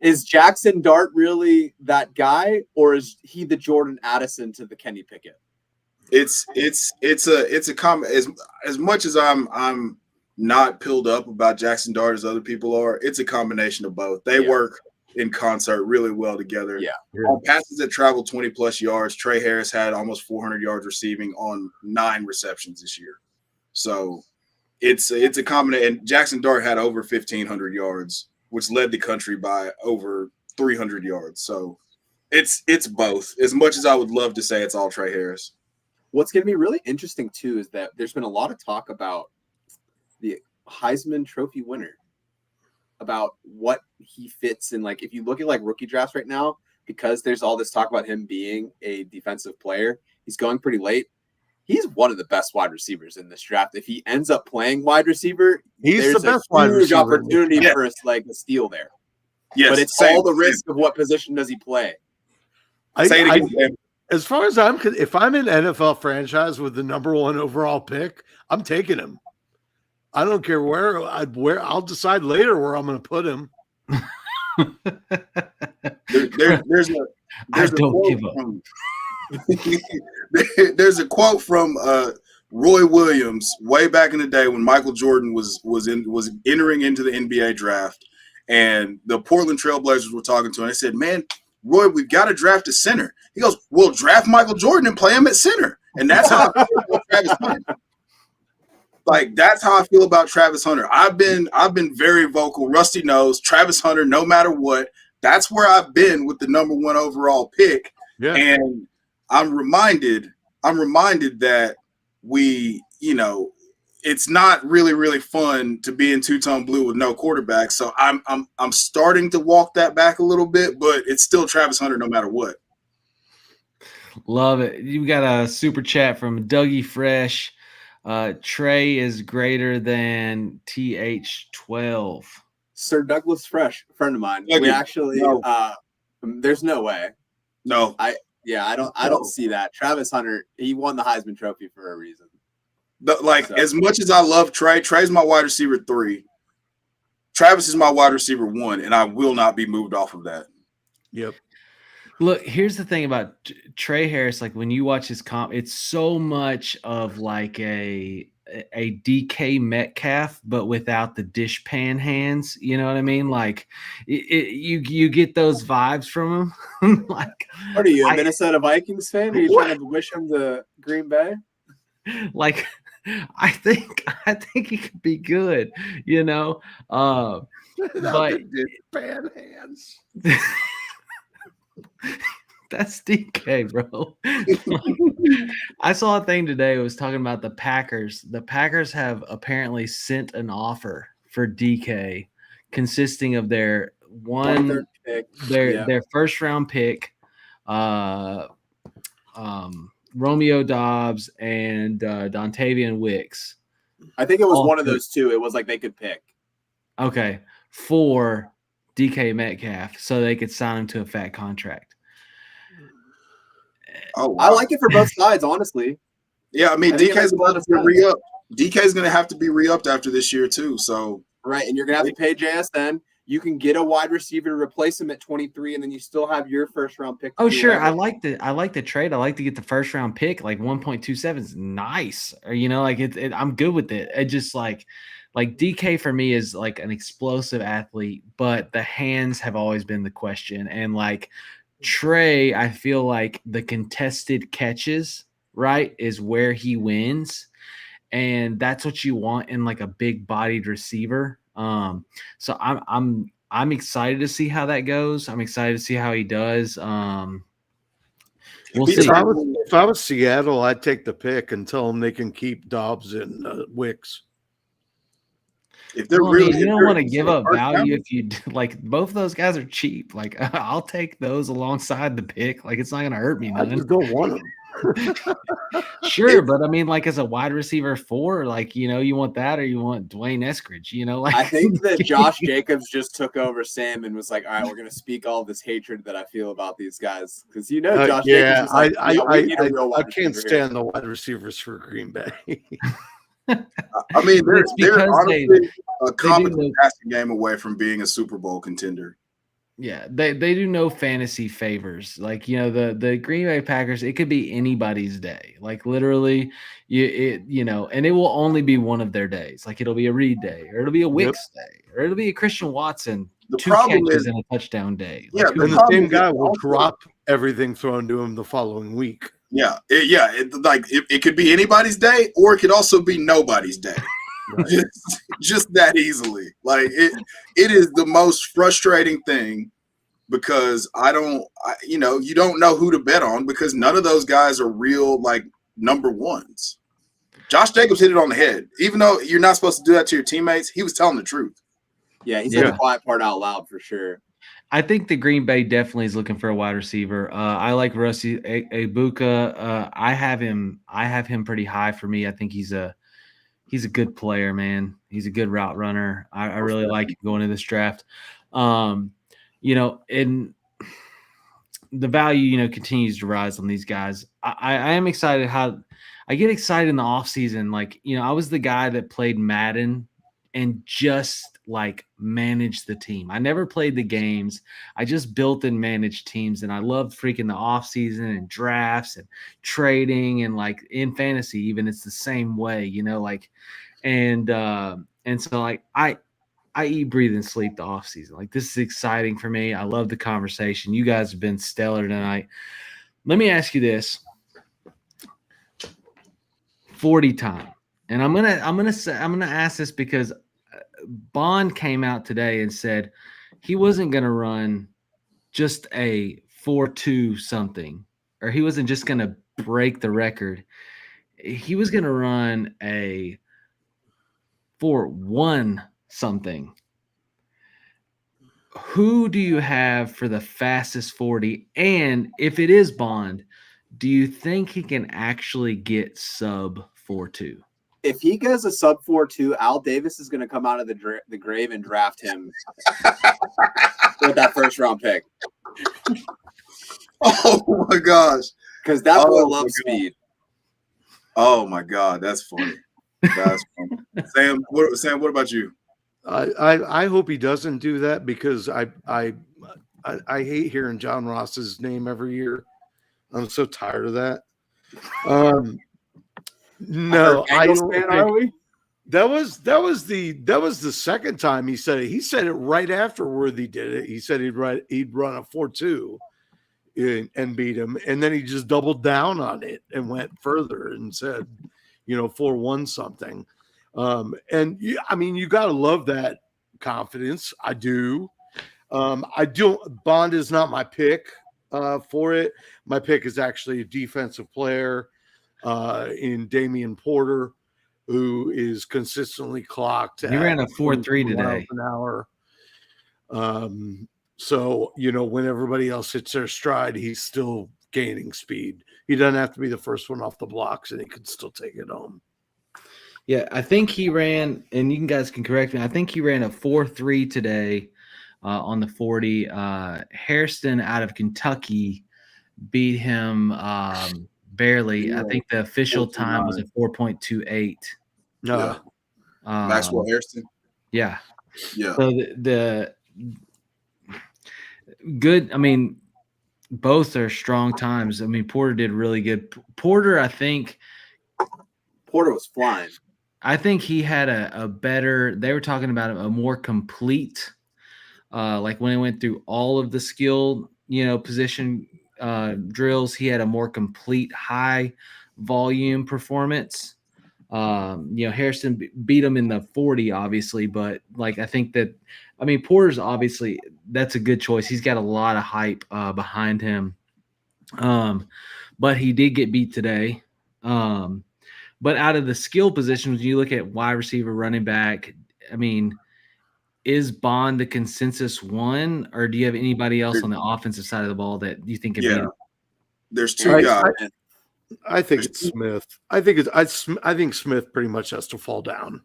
is Jackson Dart really that guy, or is he the Jordan Addison to the Kenny Pickett? It's a comment. As much as I'm not pilled up about Jackson Dart as other people are, it's a combination of both. They work in concert really well together. Yeah. On passes that travel 20 plus yards, Trey Harris had almost 400 yards receiving on 9 receptions this year. So it's a combination. And Jackson Dart had over 1,500 yards, which led the country by over 300 yards. So it's both. As much as I would love to say it's all Trey Harris. What's going to be really interesting too is that there's been a lot of talk about the Heisman Trophy winner, about what he fits in. Like if you look at like rookie drafts right now, because there's all this talk about him being a defensive player, he's going pretty late. He's one of the best wide receivers in this draft. If he ends up playing wide receiver, there's the best wide receiver opportunity for us, like a steal there. Yes, but it's all the risk of what position does he play. Say it again. As far as if I'm an NFL franchise with the number 1 overall pick, I'm taking him. I don't care where I'll decide later where I'm going to put him. There's a quote from Roy Williams way back in the day when Michael Jordan was entering into the NBA draft, and the Portland Trailblazers were talking to him. They said, "Man, Roy, we've got to draft a center." He goes, "We'll draft Michael Jordan and play him at center," and that's how I feel about Travis Hunter. Like that's how I feel about Travis Hunter. I've been very vocal. Rusty knows Travis Hunter, no matter what. That's where I've been with the number 1 overall pick. Yeah. And I'm reminded that it's not really, really fun to be in two-tone blue with no quarterback. So I'm starting to walk that back a little bit, but it's still Travis Hunter no matter what. Love it. You got a super chat from Dougie Fresh. Trey is greater than TH12. Sir Douglas Fresh, a friend of mine. Okay. We actually there's no way. No. I don't see that. Travis Hunter, he won the Heisman Trophy for a reason. As much as I love Trey's my wide receiver 3. Travis is my wide receiver 1, and I will not be moved off of that. Yep. Look, here's the thing about Trey Harris. Like when you watch his comp, it's so much of like a DK Metcalf, but without the dishpan hands. You know what I mean? Like you get those vibes from him. Like, what are you, a Minnesota Vikings fan? Are you trying to wish him to Green Bay? Like, I think he could be good. You know, but dishpan hands. That's DK, bro. I saw a thing today. It was talking about the Packers. The Packers have apparently sent an offer for DK consisting of their first round pick, Romeo Doubs and Dontavian Wicks. I think it was one of those two. It was like they could pick. Okay. For DK Metcalf so they could sign him to a fat contract. Oh, wow. I like it for both sides, honestly. Yeah, I mean, I think it DK's makes a lot going of to sense. re-up. DK's going to have to be re-upped after this year too. So Right, and you're going to have to pay JSN. You can get a wide receiver to replace him at 23, and then you still have your first-round pick. Oh, sure. I like the trade. I like to get the first round pick. Like 1.27 is nice. Or, you know, like I'm good with it. It just like DK for me is like an explosive athlete, but the hands have always been the question. And like Trey, I feel like the contested catches, right, is where he wins. And that's what you want in like a big bodied receiver. So I'm excited to see how that goes. I'm excited to see how he does. We'll see. If I was Seattle, I'd take the pick and tell them they can keep Dobbs and Wicks. if they're Well, really, you don't want to give up first value round, if you like. Both of those guys are cheap. Like I'll take those alongside the pick. Like it's not going to hurt me I none. just don't want them. Sure, but I mean, like as a wide receiver 4, like you know, you want that or you want Dwayne Eskridge. You know, like I think that Josh Jacobs just took over Sam and was like, "All right, we're going to speak all this hatred that I feel about these guys." Because you know, Josh Jacobs was like, we need a real wide I can't receiver stand the wide receivers for Green Bay. I mean, It's they're because honestly a competent know- passing game away from being a Super Bowl contender. Yeah, they do no fantasy favors. Like, you know, the Green Bay Packers, it could be anybody's day. Like literally, you know, and it will only be one of their days. Like it'll be a Reed day, or it'll be a Wicks day, or it'll be a Christian Watson The 2 problem catches is- and a touchdown day. Yeah, Like, the And the problem same is guy will also- drop everything thrown to him the following week. Yeah, it could be anybody's day, or it could also be nobody's day. Right. just that easily. Like it is the most frustrating thing because you don't know who to bet on because none of those guys are real like number ones. Josh Jacobs hit it on the head. Even though you're not supposed to do that to your teammates, he was telling the truth. Yeah, he said the quiet part out loud for sure. I think the Green Bay definitely is looking for a wide receiver. I like Rusty Ibuka. I have him pretty high for me. I think he's a good player, man. He's a good route runner. I really like him going into this draft. You know, and the value, you know, continues to rise on these guys. I am excited how I get excited in the offseason. Like, you know, I was the guy that played Madden and just like managed the team. I never played the games. I just built and managed teams. And I loved freaking the offseason and drafts and trading and like in fantasy, even it's the same way, you know, like, and so like I eat, breathe, and sleep the offseason. Like this is exciting for me. I love the conversation. You guys have been stellar tonight. Let me ask you this. 40 time. And I'm gonna ask this because Bond came out today and said he wasn't gonna run just a 4.2 something, or he wasn't just gonna break the record. He was gonna run a 4.1 something. Who do you have for the fastest 40? And if it is Bond, do you think he can actually get sub 4.2? If he goes a sub 4.2, Al Davis is going to come out of the grave and draft him with that first round pick. Oh my gosh. Because that boy loves speed. Oh my God, that's funny. That's funny. Sam, what about you? I hope he doesn't do that because I hate hearing John Ross's name every year. I'm so tired of that. No, I don't fan, are we? That was the second time he said it. He said it right after Worthy did it. He said he'd run a 4.2 and beat him, and then he just doubled down on it and went further and said, 4.1 something. And I mean, you got to love that confidence. I do. Bond is not my pick for it. My pick is actually a defensive player in Damian Porter, who is consistently clocked. He ran a 4.3 today. An hour. So, when everybody else hits their stride, he's still gaining speed. He doesn't have to be the first one off the blocks, and he can still take it home. Yeah, I think he ran, and you guys can correct me, I think he ran a 4.3 today. on the 40. Hairston out of Kentucky beat him barely. I think the official time was a 4.28. Yeah. Maxwell Hairston. Yeah. Yeah. So the good. I mean, both are strong times. I mean, Porter did really good. Porter, I think was flying. I think he had a better. They were talking about a more complete. Like when he went through all of the skill, position drills, he had a more complete high volume performance. Harrison beat him in the 40, obviously, but like I think that, I mean, Porter's obviously that's a good choice. He's got a lot of hype behind him, but he did get beat today. But out of the skill positions, you look at wide receiver, running back. I mean, is Bond the consensus one, or do you have anybody else on the offensive side of the ball that you think could beat him? There's two guys. I think it's Smith. I think Smith pretty much has to fall down.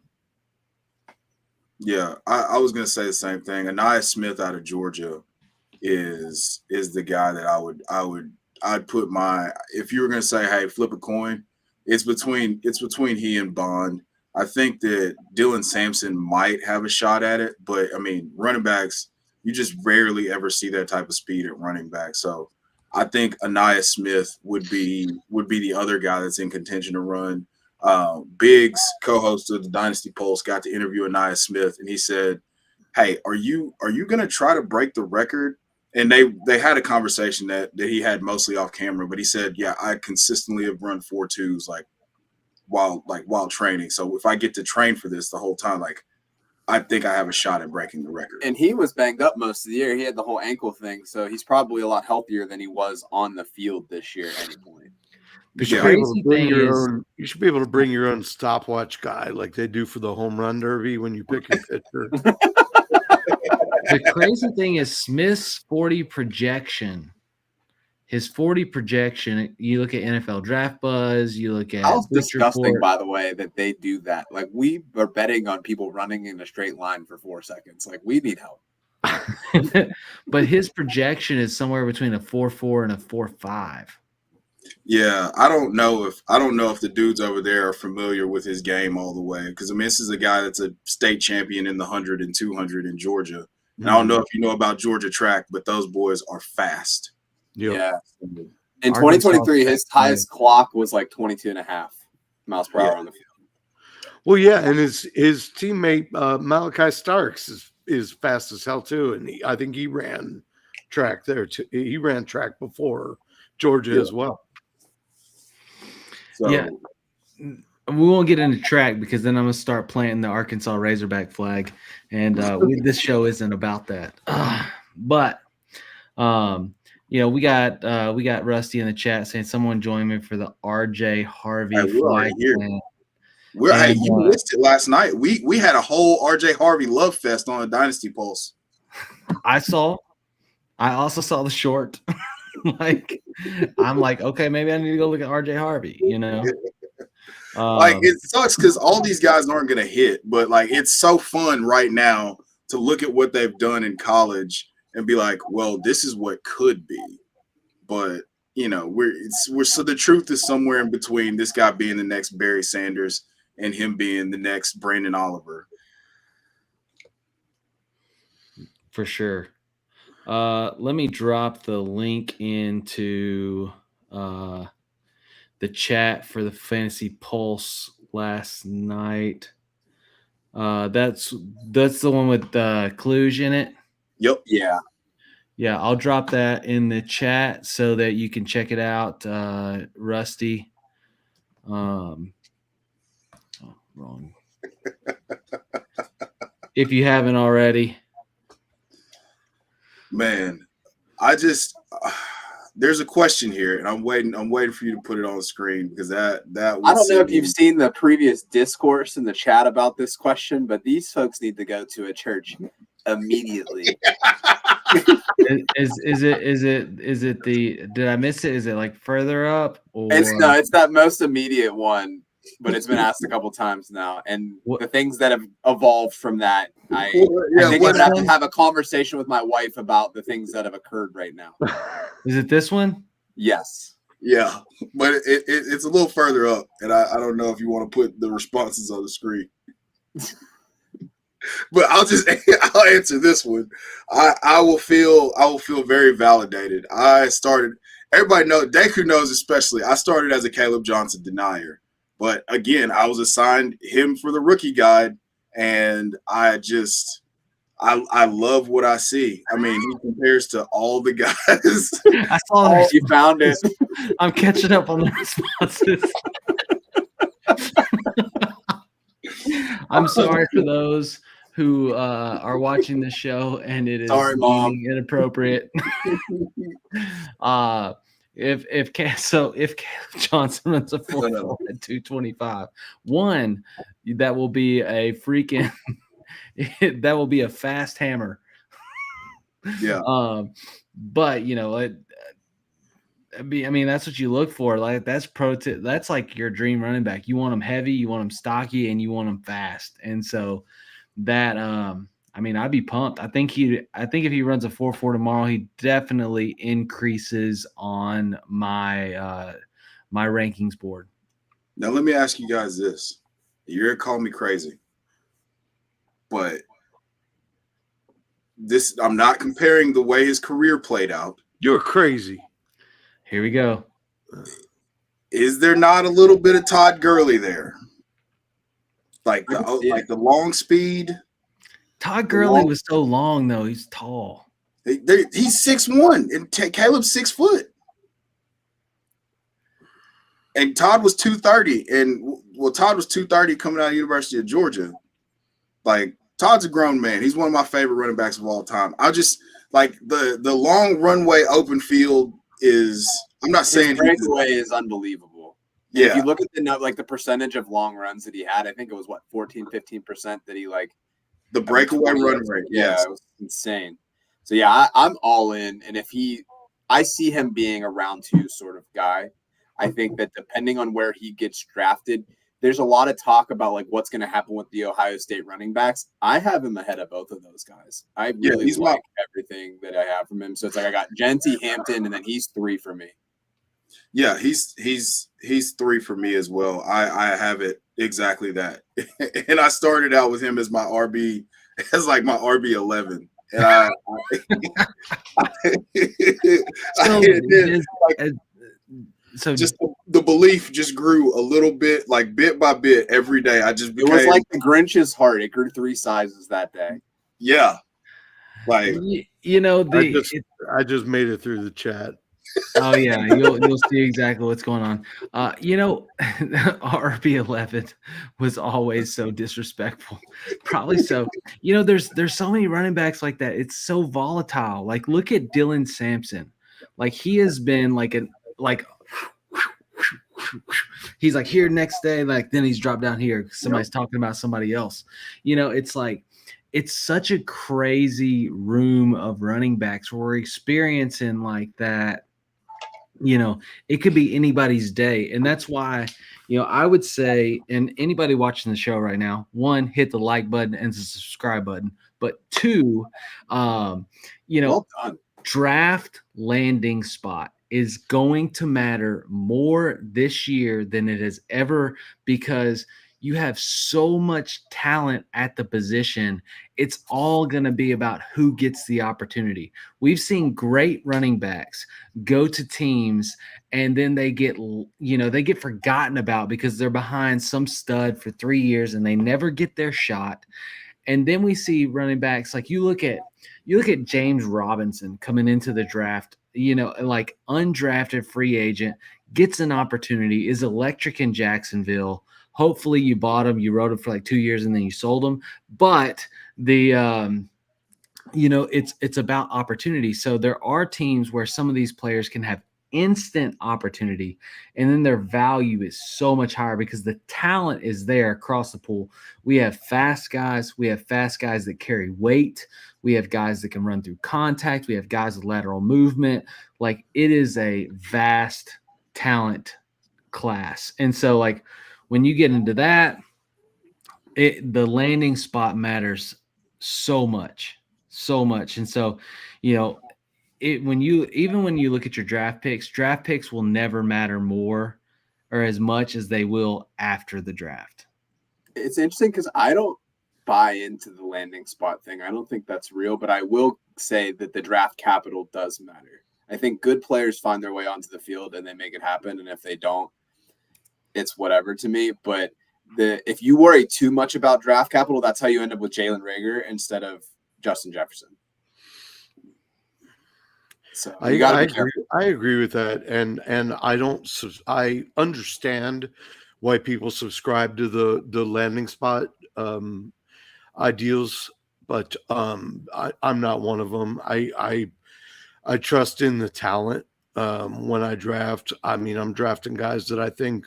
Yeah, I was gonna say the same thing. Aniyah Smith out of Georgia is the guy that I'd put my, if you were gonna say, hey, flip a coin, it's between he and Bond. I think that Dylan Sampson might have a shot at it, but I mean, running backs, you just rarely ever see that type of speed at running back. So I think Aniyah Smith would be the other guy that's in contention to run. Biggs, co-host of the Dynasty Pulse, got to interview Aniyah Smith, and he said, hey, are you going to try to break the record? And they had a conversation that he had mostly off camera, but he said, yeah, I consistently have run 4.2s while training. So if I get to train for this the whole time, like, I think I have a shot at breaking the record. And he was banged up most of the year. He had the whole ankle thing, so he's probably a lot healthier than he was on the field this year at any point. You should be able to bring your own stopwatch guy like they do for the home run derby when you pick your pitcher. The crazy thing is Smith's 40 projection. His 40 projection, you look at NFL Draft Buzz, you look at... That was disgusting, by the way, that they do that. Like, we are betting on people running in a straight line for 4 seconds. Like, we need help. But his projection is somewhere between a 4.4 and a 4.5. Yeah, I don't know if the dudes over there are familiar with his game all the way, because I mean, this is a guy that's a state champion in the 100 and 200 in Georgia. And I don't know if you know about Georgia track, but those boys are fast. Yep. Yeah. In 2023, his highest clock was like 22.5 miles per hour on the field. Well, yeah, and his teammate Malachi Starks is fast as hell too, and I think he ran track there too. He ran track before Georgia as well. So, yeah, we won't get into track because then I'm gonna start planting the Arkansas Razorback flag, and this show isn't about that. But we got Rusty in the chat saying someone join me for the RJ Harvey flag. You missed it last night. We had a whole RJ Harvey love fest on the Dynasty Pulse. I also saw the short. I'm like, okay, maybe I need to go look at RJ Harvey, it sucks because all these guys aren't going to hit, but like, it's so fun right now to look at what they've done in college and be like, well, this is what could be. But, so the truth is somewhere in between this guy being the next Barry Sanders and him being the next Brandon Oliver. For sure. Let me drop the link into the chat for the Fantasy Pulse last night. That's the one with Kluge in it. Yep. Yeah, I'll drop that in the chat so that you can check it out, Rusty. Wrong. If you haven't already. Man, there's a question here, and I'm waiting for you to put it on the screen because that I don't know if you've seen the previous discourse in the chat about this question, but these folks need to go to a church immediately. Is it the, did I miss it? Is it like further up? Or It's that most immediate one. but it's been asked a couple times now. And What- the things that have evolved from that, I think I'm what gonna have to one? have a conversation with my wife about the things that have occurred right now. Is it this one? Yes. Yeah, but it's a little further up, and I don't know if you want to put the responses on the screen. But I'll answer this one. I will feel very validated. Everybody knows, Deku knows especially, I started as a Caleb Johnson denier. But again, I was assigned him for the rookie guide, and I love what I see. I mean, he compares to all the guys. I saw that. You found it. I'm catching up on the responses. I'm sorry for those who are watching the show and it is Sorry, Mom. inappropriate. If Caleb Johnson runs a 4.4 at 225, one, that will be a freaking that will be a fast hammer. Yeah. But I mean, that's what you look for. Like that's like your dream running back. You want them heavy, you want them stocky, and you want them fast. And so that I mean, I'd be pumped. I think if he runs a 4.4 tomorrow, he definitely increases on my my rankings board. Now let me ask you guys this. You're gonna call me crazy, but I'm not comparing the way his career played out. You're crazy. Here we go. Is there not a little bit of Todd Gurley there? Like the long speed. Todd Gurley was so long though. He's tall. He's 6'1", and Caleb's 6 foot. And Todd was 230, and Todd was 230 coming out of University of Georgia. Like, Todd's a grown man. He's one of my favorite running backs of all time. I just like the long runway open field is. I'm not saying his breakaway is unbelievable. Yeah. If you look at the percentage of long runs that he had, I think it was 15% that he the breakaway run rate. Yeah, it was insane. So yeah, I'm all in. And I see him being a round 2 sort of guy. I think that depending on where he gets drafted, there's a lot of talk about what's going to happen with the Ohio State running backs. I have him ahead of both of those guys. I really like everything that I have from him. So it's like I got Genty, Hampton, and then he's 3 for me. Yeah, he's 3 for me as well. I have it exactly that. And I started out with him as my RB, my RB 11. And so just the belief just grew a little bit, bit by bit every day. It was like the Grinch's heart. It grew 3 sizes that day. Yeah. I just made it through the chat. Oh yeah, you'll see exactly what's going on. RB11 was always so disrespectful. Probably so. There's so many running backs like that. It's so volatile. Like look at Dylan Sampson. Like he has been he's here next day, then he's dropped down here. Somebody's talking about somebody else. It's such a crazy room of running backs where we're experiencing that. It could be anybody's day. And that's why, I would say, and anybody watching the show right now, 1, hit the like button and the subscribe button. But 2, well done. Draft landing spot is going to matter more this year than it has ever, because you have so much talent at the position. It's all going to be about who gets the opportunity. We've seen great running backs go to teams and then they get forgotten about because they're behind some stud for 3 years and they never get their shot. And then we see running backs you look at James Robinson coming into the draft, undrafted free agent, gets an opportunity, is electric in Jacksonville. Hopefully you bought him, you rode him for 2 years and then you sold him. But it's about opportunity. So there are teams where some of these players can have instant opportunity and then their value is so much higher because the talent is there across the pool. We have fast guys. We have fast guys that carry weight. We have guys that can run through contact. We have guys with lateral movement. It is a vast talent class. And so when you get into that, the landing spot matters so much. And so, when you look at your draft picks will never matter more or as much as they will after the draft. It's interesting because I don't buy into the landing spot thing. I don't think that's real, but I will say that the draft capital does matter. I think good players find their way onto the field and they make it happen. And if they don't, it's whatever to me. But if you worry too much about draft capital, that's how you end up with Jalen Reagor instead of Justin Jefferson. So I agree with that, and I understand why people subscribe to the landing spot ideals, but I'm not one of them. I trust in the talent when I draft. I mean, I'm drafting guys that I think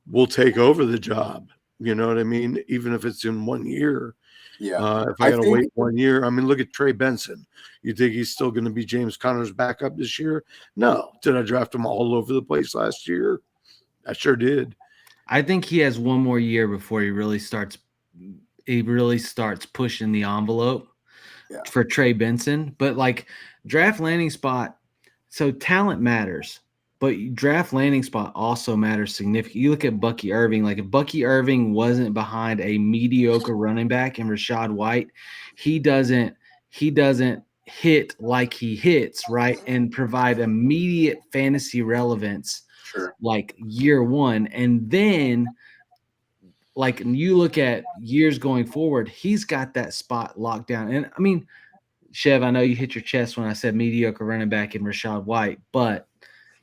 will take over the job. You know what I mean? Even if it's in 1 year. Yeah. If I got to wait 1 year, I mean, look at Trey Benson. You think he's still going to be James Conner's backup this year? No. Did I draft him all over the place last year? I sure did. I think he has 1 more year before he really starts pushing the envelope for Trey Benson. But like draft landing spot, so talent matters. But draft landing spot also matters significantly. You look at Bucky Irving. Like if Bucky Irving wasn't behind a mediocre running back in Rachaad White, he doesn't hit like he hits, right? And provide immediate fantasy relevance like year one. And then like you look at years going forward, he's got that spot locked down. And I mean, Chev, I know you hit your chest when I said mediocre running back in Rachaad White, but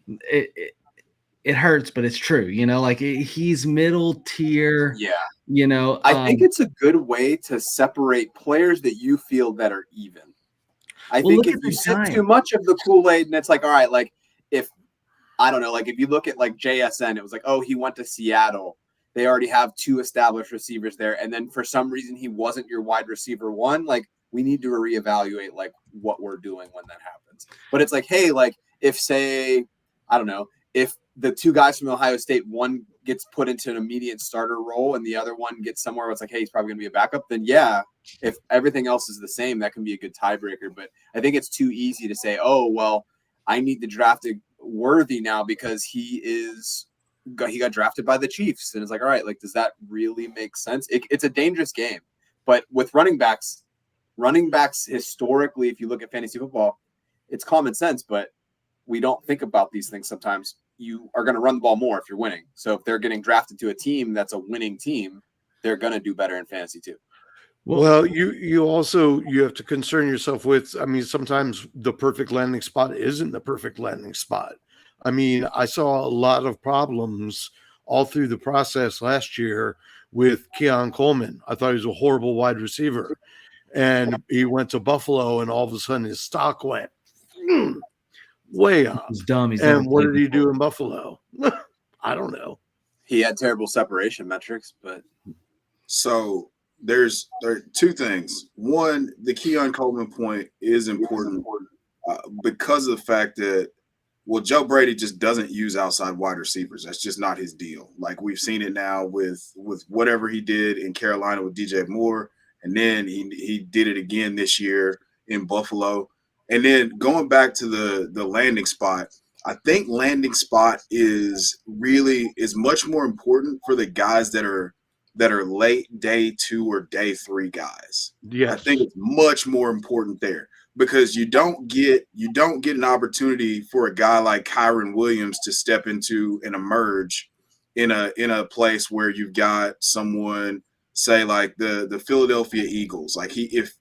it hurts, but it's true. He's middle tier. Yeah. I think it's a good way to separate players that you feel that are even. I think if you sip too much of the Kool-Aid and it's like, all right, like if you look at like JSN, it was like, oh, he went to Seattle. They already have 2 established receivers there. And then for some reason he wasn't your wide receiver 1. Like we need to reevaluate like what we're doing when that happens. But it's like, hey, like if say, I don't know, if the 2 guys from Ohio State, one gets put into an immediate starter role and the other one gets somewhere where it's like, hey, he's probably going to be a backup, then yeah, if everything else is the same, that can be a good tiebreaker. But I think it's too easy to say, oh, well, I need to draft a Worthy now because he got drafted by the Chiefs. And it's like, all right, like, does that really make sense? It's a dangerous game. But with running backs historically, if you look at fantasy football, it's common sense, but we don't think about these things sometimes. You are going to run the ball more if you're winning. So if they're getting drafted to a team that's a winning team, they're going to do better in fantasy too. Well, you have to concern yourself with, I mean, sometimes the perfect landing spot isn't the perfect landing spot. I mean, I saw a lot of problems all through the process last year with Keon Coleman. I thought he was a horrible wide receiver. And he went to Buffalo and all of a sudden his stock went way up. He's dumb. And what did he do in Buffalo? I don't know. He had terrible separation metrics, but so there are 2 things. One, the Keon Coleman point is important because of the fact that, well, Joe Brady just doesn't use outside wide receivers. That's just not his deal. Like we've seen it now with whatever he did in Carolina with DJ Moore, and then he did it again this year in Buffalo. And then going back to the landing spot, I think landing spot is much more important for the guys that are late day 2 or day 3 guys. Yes. I think it's much more important there because you don't get an opportunity for a guy like Kyron Williams to step into and emerge in a place where you've got someone, say like the Philadelphia Eagles, like if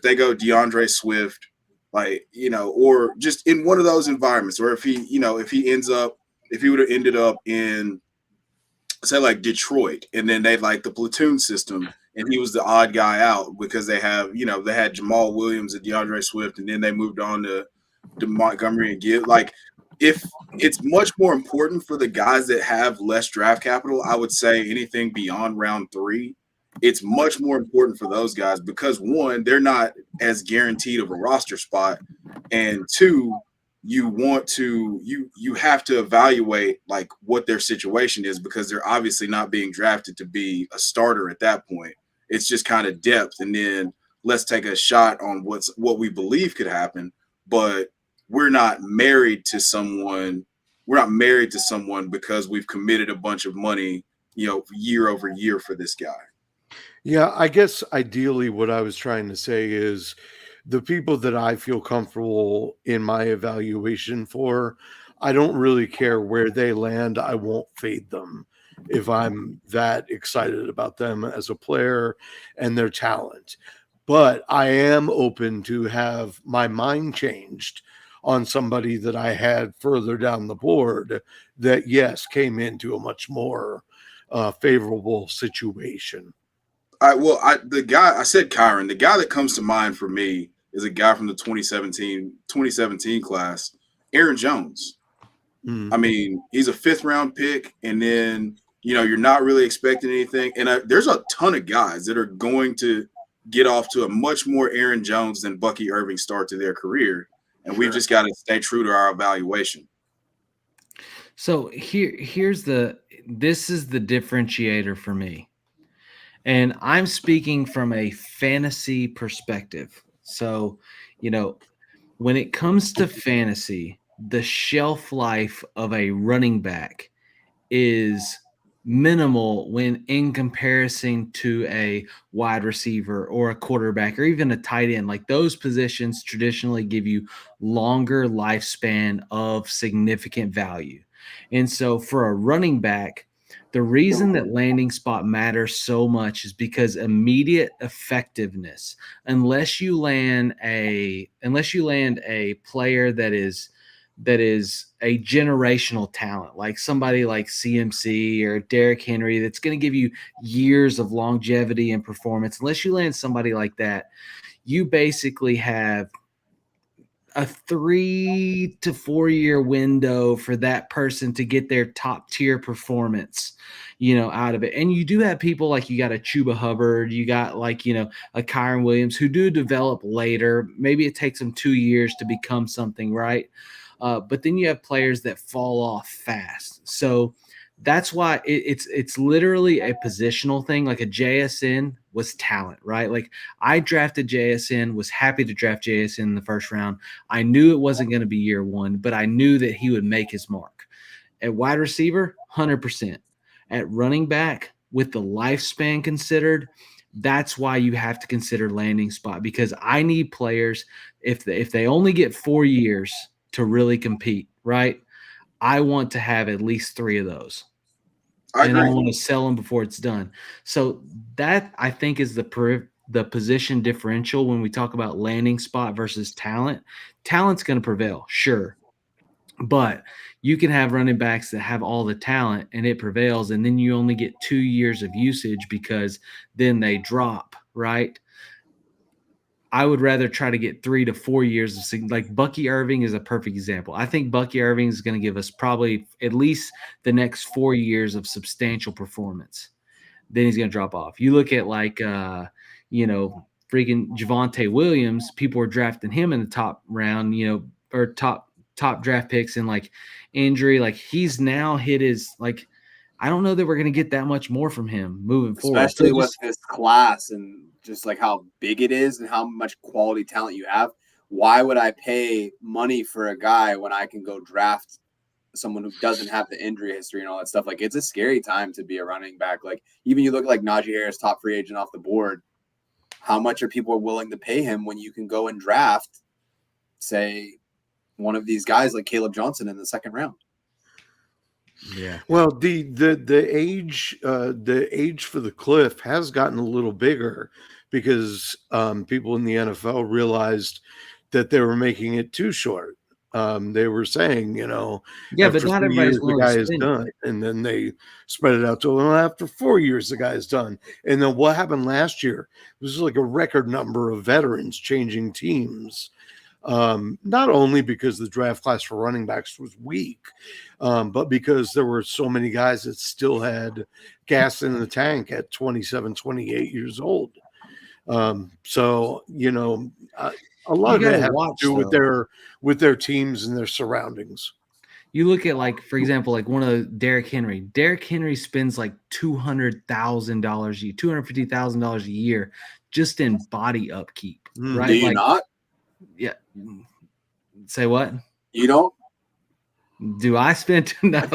they go DeAndre Swift, like, or just in one of those environments, or if he would have ended up in, say, like Detroit, and then they like the platoon system, and he was the odd guy out because they had Jamal Williams and DeAndre Swift, and then they moved on to Montgomery and Gibbs. Like, if it's much more important for the guys that have less draft capital, I would say anything beyond round 3. It's much more important for those guys because 1, they're not as guaranteed of a roster spot, and 2, you have to evaluate like what their situation is, because they're obviously not being drafted to be a starter at that point. It's just kind of depth, and then let's take a shot on what we believe could happen. But we're not married to someone. We're not married to someone because we've committed a bunch of money, year over year for this guy. Yeah, I guess ideally what I was trying to say is the people that I feel comfortable in my evaluation for, I don't really care where they land. I won't fade them if I'm that excited about them as a player and their talent. But I am open to have my mind changed on somebody that I had further down the board that, yes, came into a much more favorable situation. The guy I said, Kyron, the guy that comes to mind for me is a guy from the 2017 class, Aaron Jones. I mean, he's a 5th round pick, and then, you're not really expecting anything. And there's a ton of guys that are going to get off to a much more Aaron Jones than Bucky Irving start to their career. And we've just got to stay true to our evaluation. So this is the differentiator for me. And I'm speaking from a fantasy perspective. So, when it comes to fantasy, the shelf life of a running back is minimal when in comparison to a wide receiver or a quarterback or even a tight end. Like, those positions traditionally give you longer lifespan of significant value. And so for a running back, the reason that landing spot matters so much is because immediate effectiveness, unless you land a player that is a generational talent, like somebody like CMC or Derrick Henry, that's going to give you years of longevity and performance. Unless you land somebody like that, you basically have a 3 to 4 year window for that person to get their top tier performance, out of it. And you do have people like, you got a Chuba Hubbard, you got like, a Kyron Williams, who do develop later. Maybe it takes them 2 years to become something, right? But then you have players that fall off fast. So that's why it's literally a positional thing. Like a JSN was talent, right? Like, I drafted JSN, was happy to draft JSN in the first round. I knew it wasn't going to be year one, but I knew that he would make his mark. At wide receiver, 100%. At running back, with the lifespan considered, that's why you have to consider landing spot, because I need players, if they only get 4 years to really compete, right? I want to have at least 3 of those. I want to sell them before it's done. So that, I think, is the position differential when we talk about landing spot versus talent. Talent's going to prevail, sure. But you can have running backs that have all the talent and it prevails, and then you only get 2 years of usage because then they drop, right? I would rather try to get 3 to 4 years of, like, Bucky Irving is a perfect example. I think Bucky Irving is going to give us probably at least the next 4 years of substantial performance. Then he's going to drop off. You look at freaking Javonte Williams. People are drafting him in the top round, or top draft picks, and like injury, like he's now hit his, like, I don't know that we're going to get that much more from him moving forward. Especially with this class and just like how big it is and how much quality talent you have. Why would I pay money for a guy when I can go draft someone who doesn't have the injury history and all that stuff? Like, it's a scary time to be a running back. Like, even you look like Najee Harris, top free agent off the board. How much are people willing to pay him when you can go and draft, say, one of these guys like Caleb Johnson in the second round? Yeah. Well, the age for the cliff has gotten a little bigger because people in the NFL realized that they were making it too short. They were saying, but not everybody's the guy is done, and then they spread it out to, well, after 4 years the guy is done. And then what happened last year? It was like a record number of veterans changing teams. Not only because the draft class for running backs was weak, but because there were so many guys that still had gas in the tank at 27, 28 years old. So a lot of it gotta has watch, to do though. with their teams and their surroundings. You look at, like, for example, like one of the Derrick Henry. Derrick Henry spends like $200,000 a year, $250,000 a year just in body upkeep, Mhm. right? Do you Like, not? yeah. Say what? You don't? Do I spend? No,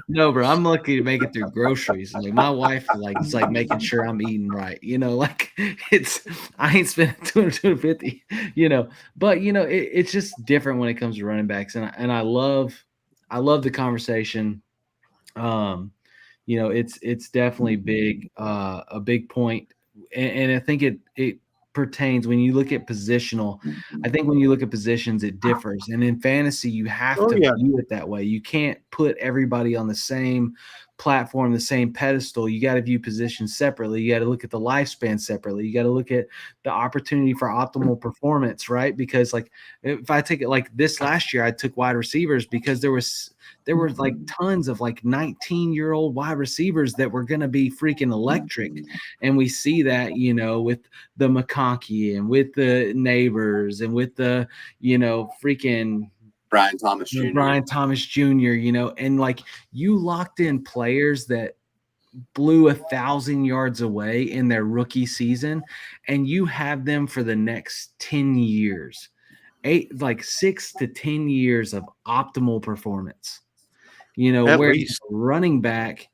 no, bro. I'm lucky to make it through groceries. Like, my wife, like, is like making sure I'm eating right. Like, I ain't spending 250. But it's just different when it comes to running backs, and I love the conversation. It's definitely big, a big point, and I think it pertains when you look at positional. I think when you look at positions, it differs, and in fantasy, you have Oh, to yeah. view it that way. You can't put everybody on the same platform, the same pedestal. You got to view positions separately. You got to look at the lifespan separately. You got to look at the opportunity for optimal performance, right? Because, like, if I take it like this last year, I took wide receivers because there were like tons of like 19-year-old wide receivers that were going to be freaking electric. And we see that, with the McConkey and with the Neighbors and with the, freaking Brian Thomas Jr. Brian Thomas Jr., and like you locked in players that blew 1,000 yards away in their rookie season, and you have them for the next 10 years, 6 to 10 years of optimal performance. At Where least. running back,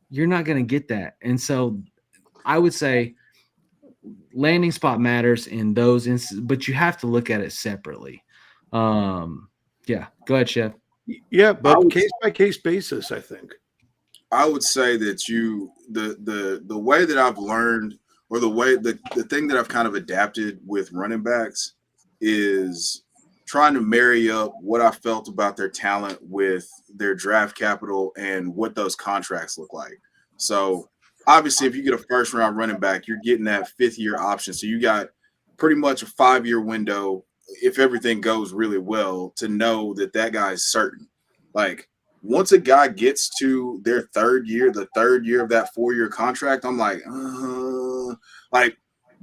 you're not going to get that. And so I would say landing spot matters in those instances, but you have to look at it separately. Yeah, go ahead, Chef. Yeah, but case by case basis, I think. I would say that the way that I've learned, or the thing that I've kind of adapted with running backs is trying to marry up what I felt about their talent with their draft capital and what those contracts look like. So obviously, if you get a first round running back, you're getting that 5th-year option. So you got pretty much a 5-year window, if everything goes really well, to know that guy is certain. Like, once a guy gets to their the third year of that 4-year contract, I'm like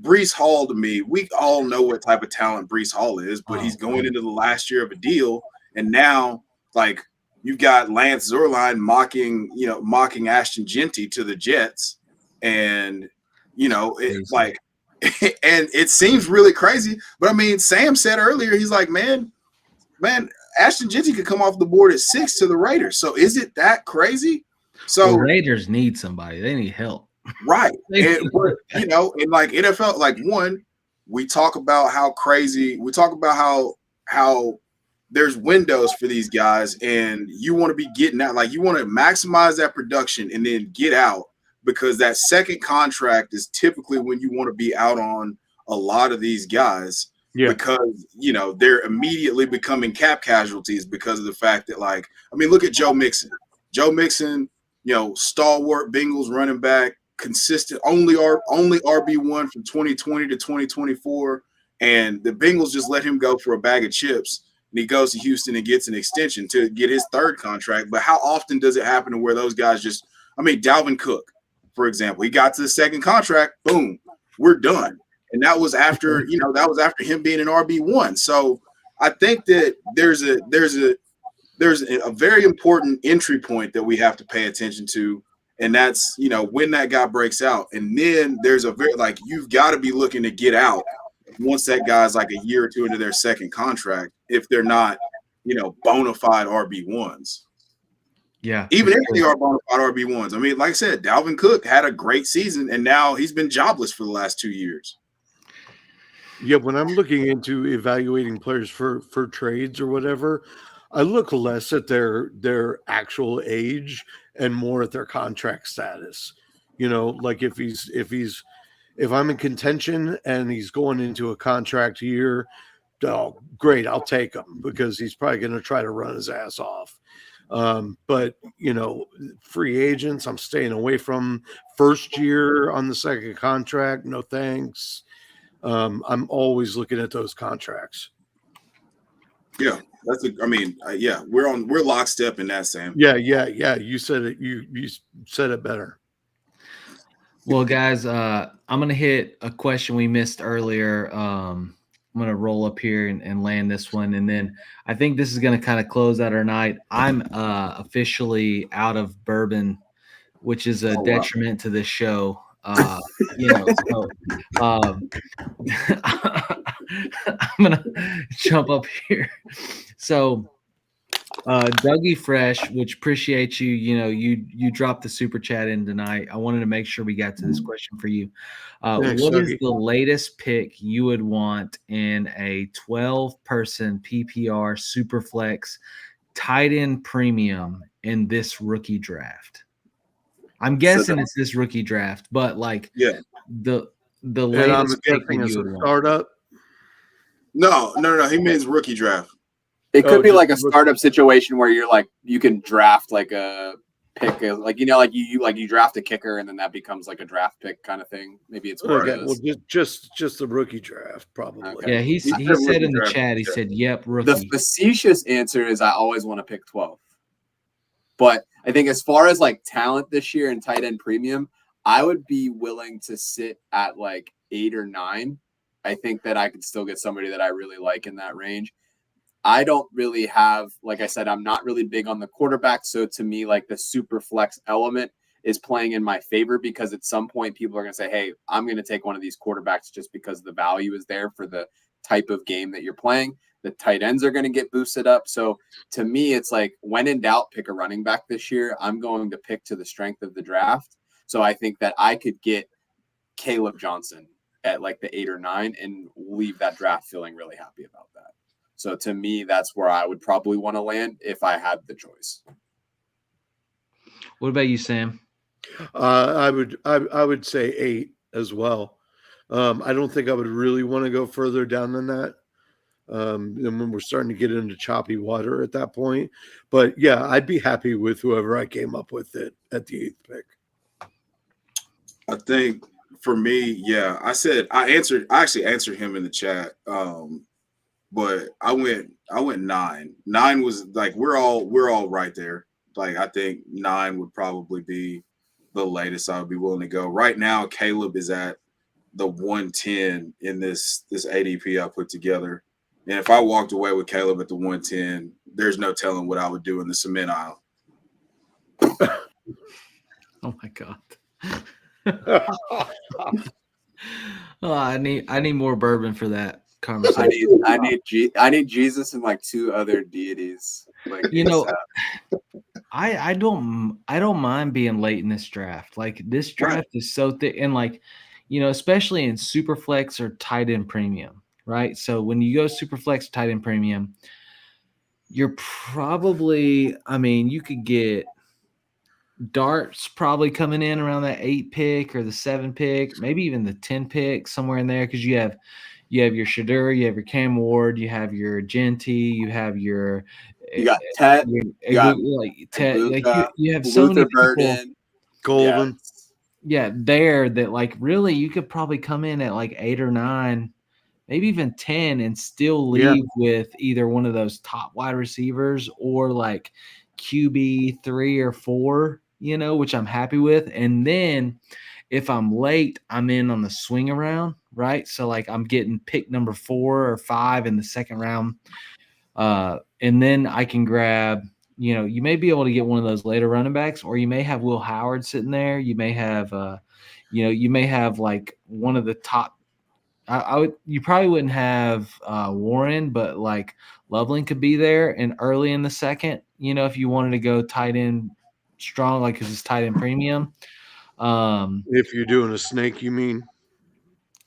Breece Hall to me, we all know what type of talent Breece Hall is, but he's going into the last year of a deal. And now, like, you've got Lance Zierlein mocking Ashton Genty to the Jets. And, it's like, and it seems really crazy. But I mean, Sam said earlier, he's like, man, Ashton Genty could come off the board at 6 to the Raiders. So is it that crazy? So the Raiders need somebody. They need help. Right. And like NFL, like, one, we talk about how crazy, we talk about how there's windows for these guys, and you want to be getting out, like, you want to maximize that production and then get out, because that second contract is typically when you want to be out on a lot of these guys. Yeah. Because, they're immediately becoming cap casualties because of the fact that, like, I mean, look at Joe Mixon. Stalwart Bengals running back, consistent, only RB1 from 2020 to 2024. And the Bengals just let him go for a bag of chips. And he goes to Houston and gets an extension to get his third contract. But how often does it happen to where those guys just, I mean, Dalvin Cook, for example, he got to the second contract, boom, we're done. And that was after, him being an RB1. So I think that there's a very important entry point that we have to pay attention to. And that's, when that guy breaks out. And then there's you've got to be looking to get out once that guy's like a year or two into their second contract, if they're not, bona fide RB1s. Yeah. Even if they are bona fide RB1s. I mean, like I said, Dalvin Cook had a great season, and now he's been jobless for the last 2 years. Yeah, when I'm looking into evaluating players for trades or whatever, I look less at their actual age and more at their contract status. Like if I'm in contention and he's going into a contract year, oh, great, I'll take him because he's probably going to try to run his ass off. But free agents, I'm staying away from. First year on the second contract, no thanks. I'm always looking at those contracts. Yeah, we're lockstep in that, Sam. Yeah. You said it. You said it better. Well, guys, I'm going to hit a question we missed earlier. I'm going to roll up here and land this one. And then I think this is going to kind of close out our night. I'm officially out of bourbon, which is a detriment to this show. So I'm going to jump up here. So Dougie Fresh, which appreciate you. You dropped the super chat in tonight. I wanted to make sure we got to this question for you. Thanks, What is Dougie. the latest pick you would want in a 12-person PPR Superflex tight end premium in this rookie draft? I'm guessing it's this rookie draft, but like the And I'm latest pick guessing that it's you a would want. startup. No. He means rookie draft. It could be just like a startup situation where you're like you can draft like a pick, like you draft a kicker and then that becomes like a draft pick kind of thing. Maybe it's more Okay, well, just the rookie draft probably. Okay. Yeah, he said in the chat, he said, "Yep, rookie." The facetious answer is I always want to pick 12. But I think as far as like talent this year in tight end premium, I would be willing to sit at like 8 or 9. I think that I could still get somebody that I really like in that range. I don't really have, like I said, I'm not really big on the quarterback. So to me, like the super flex element is playing in my favor because at some point people are going to say, hey, I'm going to take one of these quarterbacks just because the value is there for the type of game that you're playing. The tight ends are going to get boosted up. So to me, it's like when in doubt, pick a running back this year. I'm going to pick to the strength of the draft. So I think that I could get Caleb Johnson at like the 8 or 9 and leave that draft feeling really happy about that. So to me, that's where I would probably want to land if I had the choice. What about you, Sam? I would say 8 as well. I don't think I would really want to go further down than that. And when we're starting to get into choppy water at that point, but yeah, I'd be happy with whoever I came up with it at the 8th pick. I think for me, yeah, I actually answered him in the chat. But I went 9. 9 was like we're all right there. Like I think 9 would probably be the latest I would be willing to go. Right now, Caleb is at the 110 in this ADP I put together. And if I walked away with Caleb at the 110, there's no telling what I would do in the cement aisle. Oh my God. I need more bourbon for that conversation. I need Jesus and like 2 other deities. Like I don't mind being late in this draft. Like this draft is so thick, and like especially in Superflex or tight end premium, right? So when you go Superflex or tight end premium, you're probably, you could get darts probably coming in around that 8 pick or the 7 pick, maybe even the 10 pick, somewhere in there, because you have your Shadur, you have your Cam Ward, you have your Genty, you have your Tet, you have so many people, Golden. Yeah, there that like really you could probably come in at like 8 or 9, maybe even 10 and still leave with either one of those top wide receivers or like QB 3 or 4, which I'm happy with. And then if I'm late, I'm in on the swing around, right? So like I'm getting pick number 4 or 5 in the second round. And then I can grab, you may be able to get one of those later running backs, or you may have Will Howard sitting there. You may have, you may have like one of the top. You probably wouldn't have Warren, but like Loveland could be there and early in the second, if you wanted to go tight end strong, like because it's tight end premium. If you're doing a snake, you mean?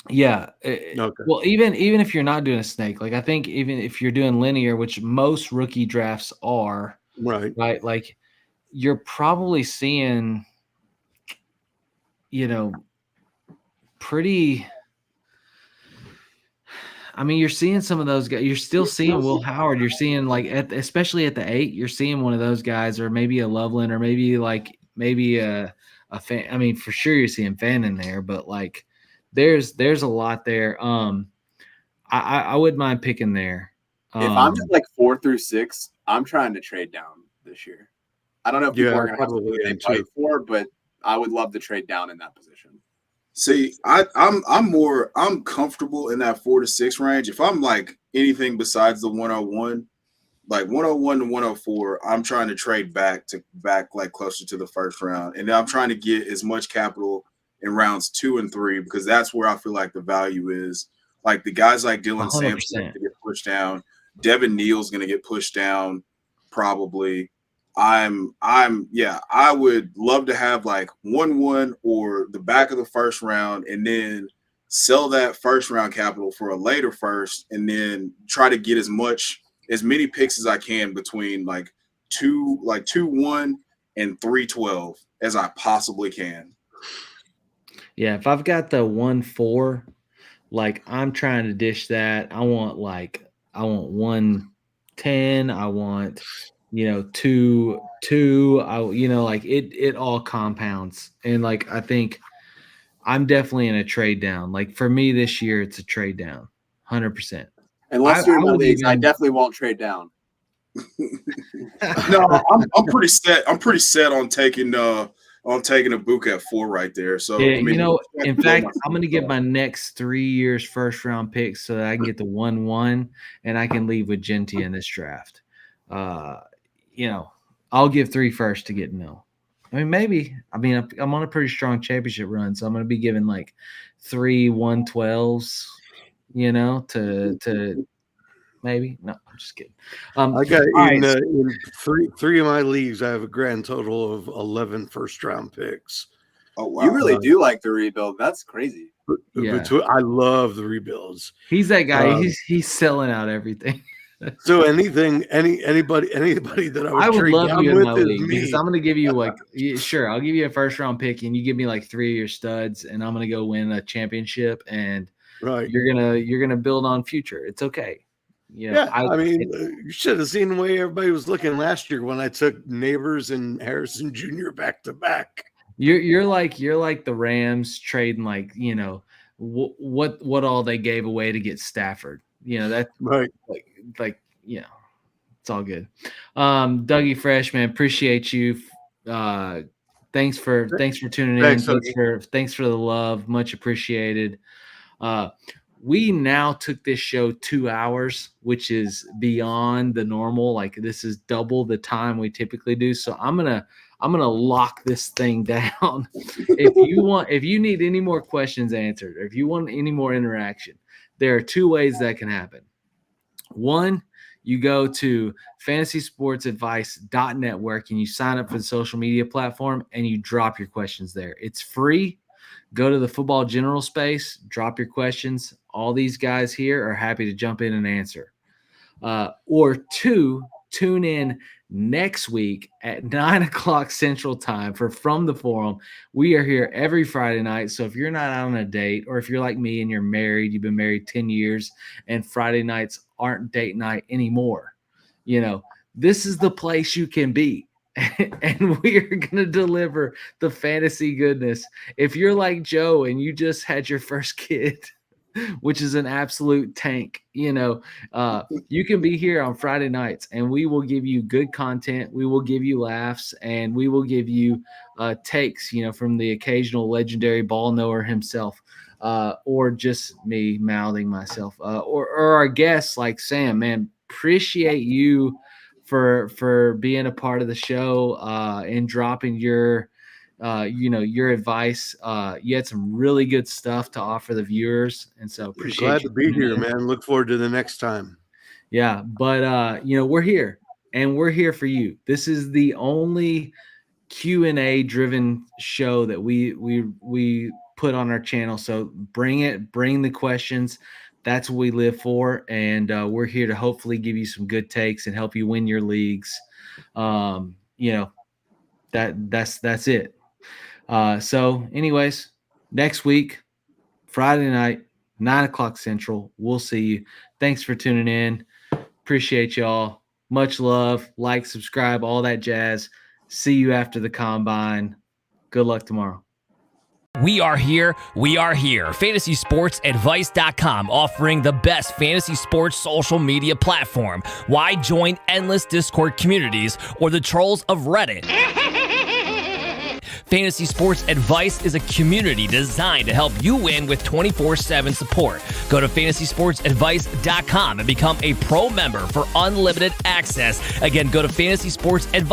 Yeah. Okay. Well, even if you're not doing a snake, like I think even if you're doing linear, which most rookie drafts are, right, like you're probably seeing, pretty. You're seeing some of those guys. You're still seeing Will Howard. You're seeing like especially at the 8, you're seeing one of those guys, or maybe a Loveland, or maybe a fan. For sure you're seeing Fan in there, but like there's a lot there. I wouldn't mind picking there. If I'm at like 4 through 6, I'm trying to trade down this year. I don't know if people are going to have something they fight for, but I would love to trade down in that position. See, I'm comfortable in that 4 to 6 range. If I'm like anything besides the 101, like 101 to 104, I'm trying to trade back like closer to the first round. And then I'm trying to get as much capital in rounds 2 and 3 because that's where I feel like the value is. Like the guys like Dylan 100%. Sampson to get pushed down. Devin Neal's going to get pushed down probably. I would love to have like 1-1 or the back of the first round and then sell that first round capital for a later first and then try to get as many picks as I can between like 2-1 and 3-12 as I possibly can. Yeah, if I've got the 1-4, like I'm trying to dish that. I want 110. I want 2-2. Like it all compounds. And like I think I'm definitely in a trade down. Like for me this year, it's a trade down, 100%. Unless you're in my leagues, I definitely won't trade down. No, I'm pretty set. I'm pretty set on taking Ibuka at 4 right there. So yeah, I mean, in fact, I'm going to get my next 3 years first round picks so that I can get the 1-1 and I can leave with Genti in this draft. I'll give 3 first to get no. I mean, maybe. I mean, I'm on a pretty strong championship run, so I'm going to be giving like 3 112s. To maybe. No, I'm just kidding. I got in three of my leagues, I have a grand total of 11 first-round picks. Oh, wow. You really do like the rebuild. That's crazy. Yeah. I love the rebuilds. He's that guy. He's selling out everything. So anybody that I would love down you with in my is league me. because I'm going to give you sure, I'll give you a first round pick and you give me like 3 of your studs and I'm going to go win a championship and right. You're gonna build on future. It's okay. You should have seen the way everybody was looking last year when I took Neighbors and Harrison Jr. back to back. You're like the Rams trading what all they gave away to get Stafford. That right. It's all good. Dougie Fresh, man, appreciate you. Thanks for tuning in. Thanks for the love, much appreciated. We now took this show 2 hours, which is beyond the normal. Like this is double the time we typically do. So I'm gonna lock this thing down. If you need any more questions answered, or if you want any more interaction, there are 2 ways that can happen. One, you go to FantasySportsAdvice.network and you sign up for the social media platform and you drop your questions there. It's free. Go to the football general space, drop your questions. All these guys here are happy to jump in and answer. Or 2, tune in next week at 9:00 Central Time for From the Forum. We are here every Friday night. So if you're not out on a date, or if you're like me and you're married, you've been married 10 years, and Friday nights aren't date night anymore, this is the place you can be. And we are going to deliver the fantasy goodness. If you're like Joe and you just had your first kid, which is an absolute tank, you can be here on Friday nights and we will give you good content. We will give you laughs and we will give you takes, from the occasional legendary ball knower himself, or just me mouthing myself, or our guests like Sam. Man, appreciate you for being a part of the show and dropping your advice. You had some really good stuff to offer the viewers, and so appreciate. Glad to be here, man. Look forward to the next time. Yeah, but we're here and we're here for you. This is the only Q&A driven show that we put on our channel. So bring the questions. That's what we live for, and we're here to hopefully give you some good takes and help you win your leagues. That's it. So anyways, next week, Friday night, 9:00 Central, we'll see you. Thanks for tuning in. Appreciate y'all. Much love. Like, subscribe, all that jazz. See you after the combine. Good luck tomorrow. We are here. FantasySportsAdvice.com, offering the best fantasy sports social media platform. Why join endless Discord communities or the trolls of Reddit? Fantasy Sports Advice is a community designed to help you win with 24/7 support. Go to FantasySportsAdvice.network and become a pro member for unlimited access. Again, go to FantasySportsAdvice.network.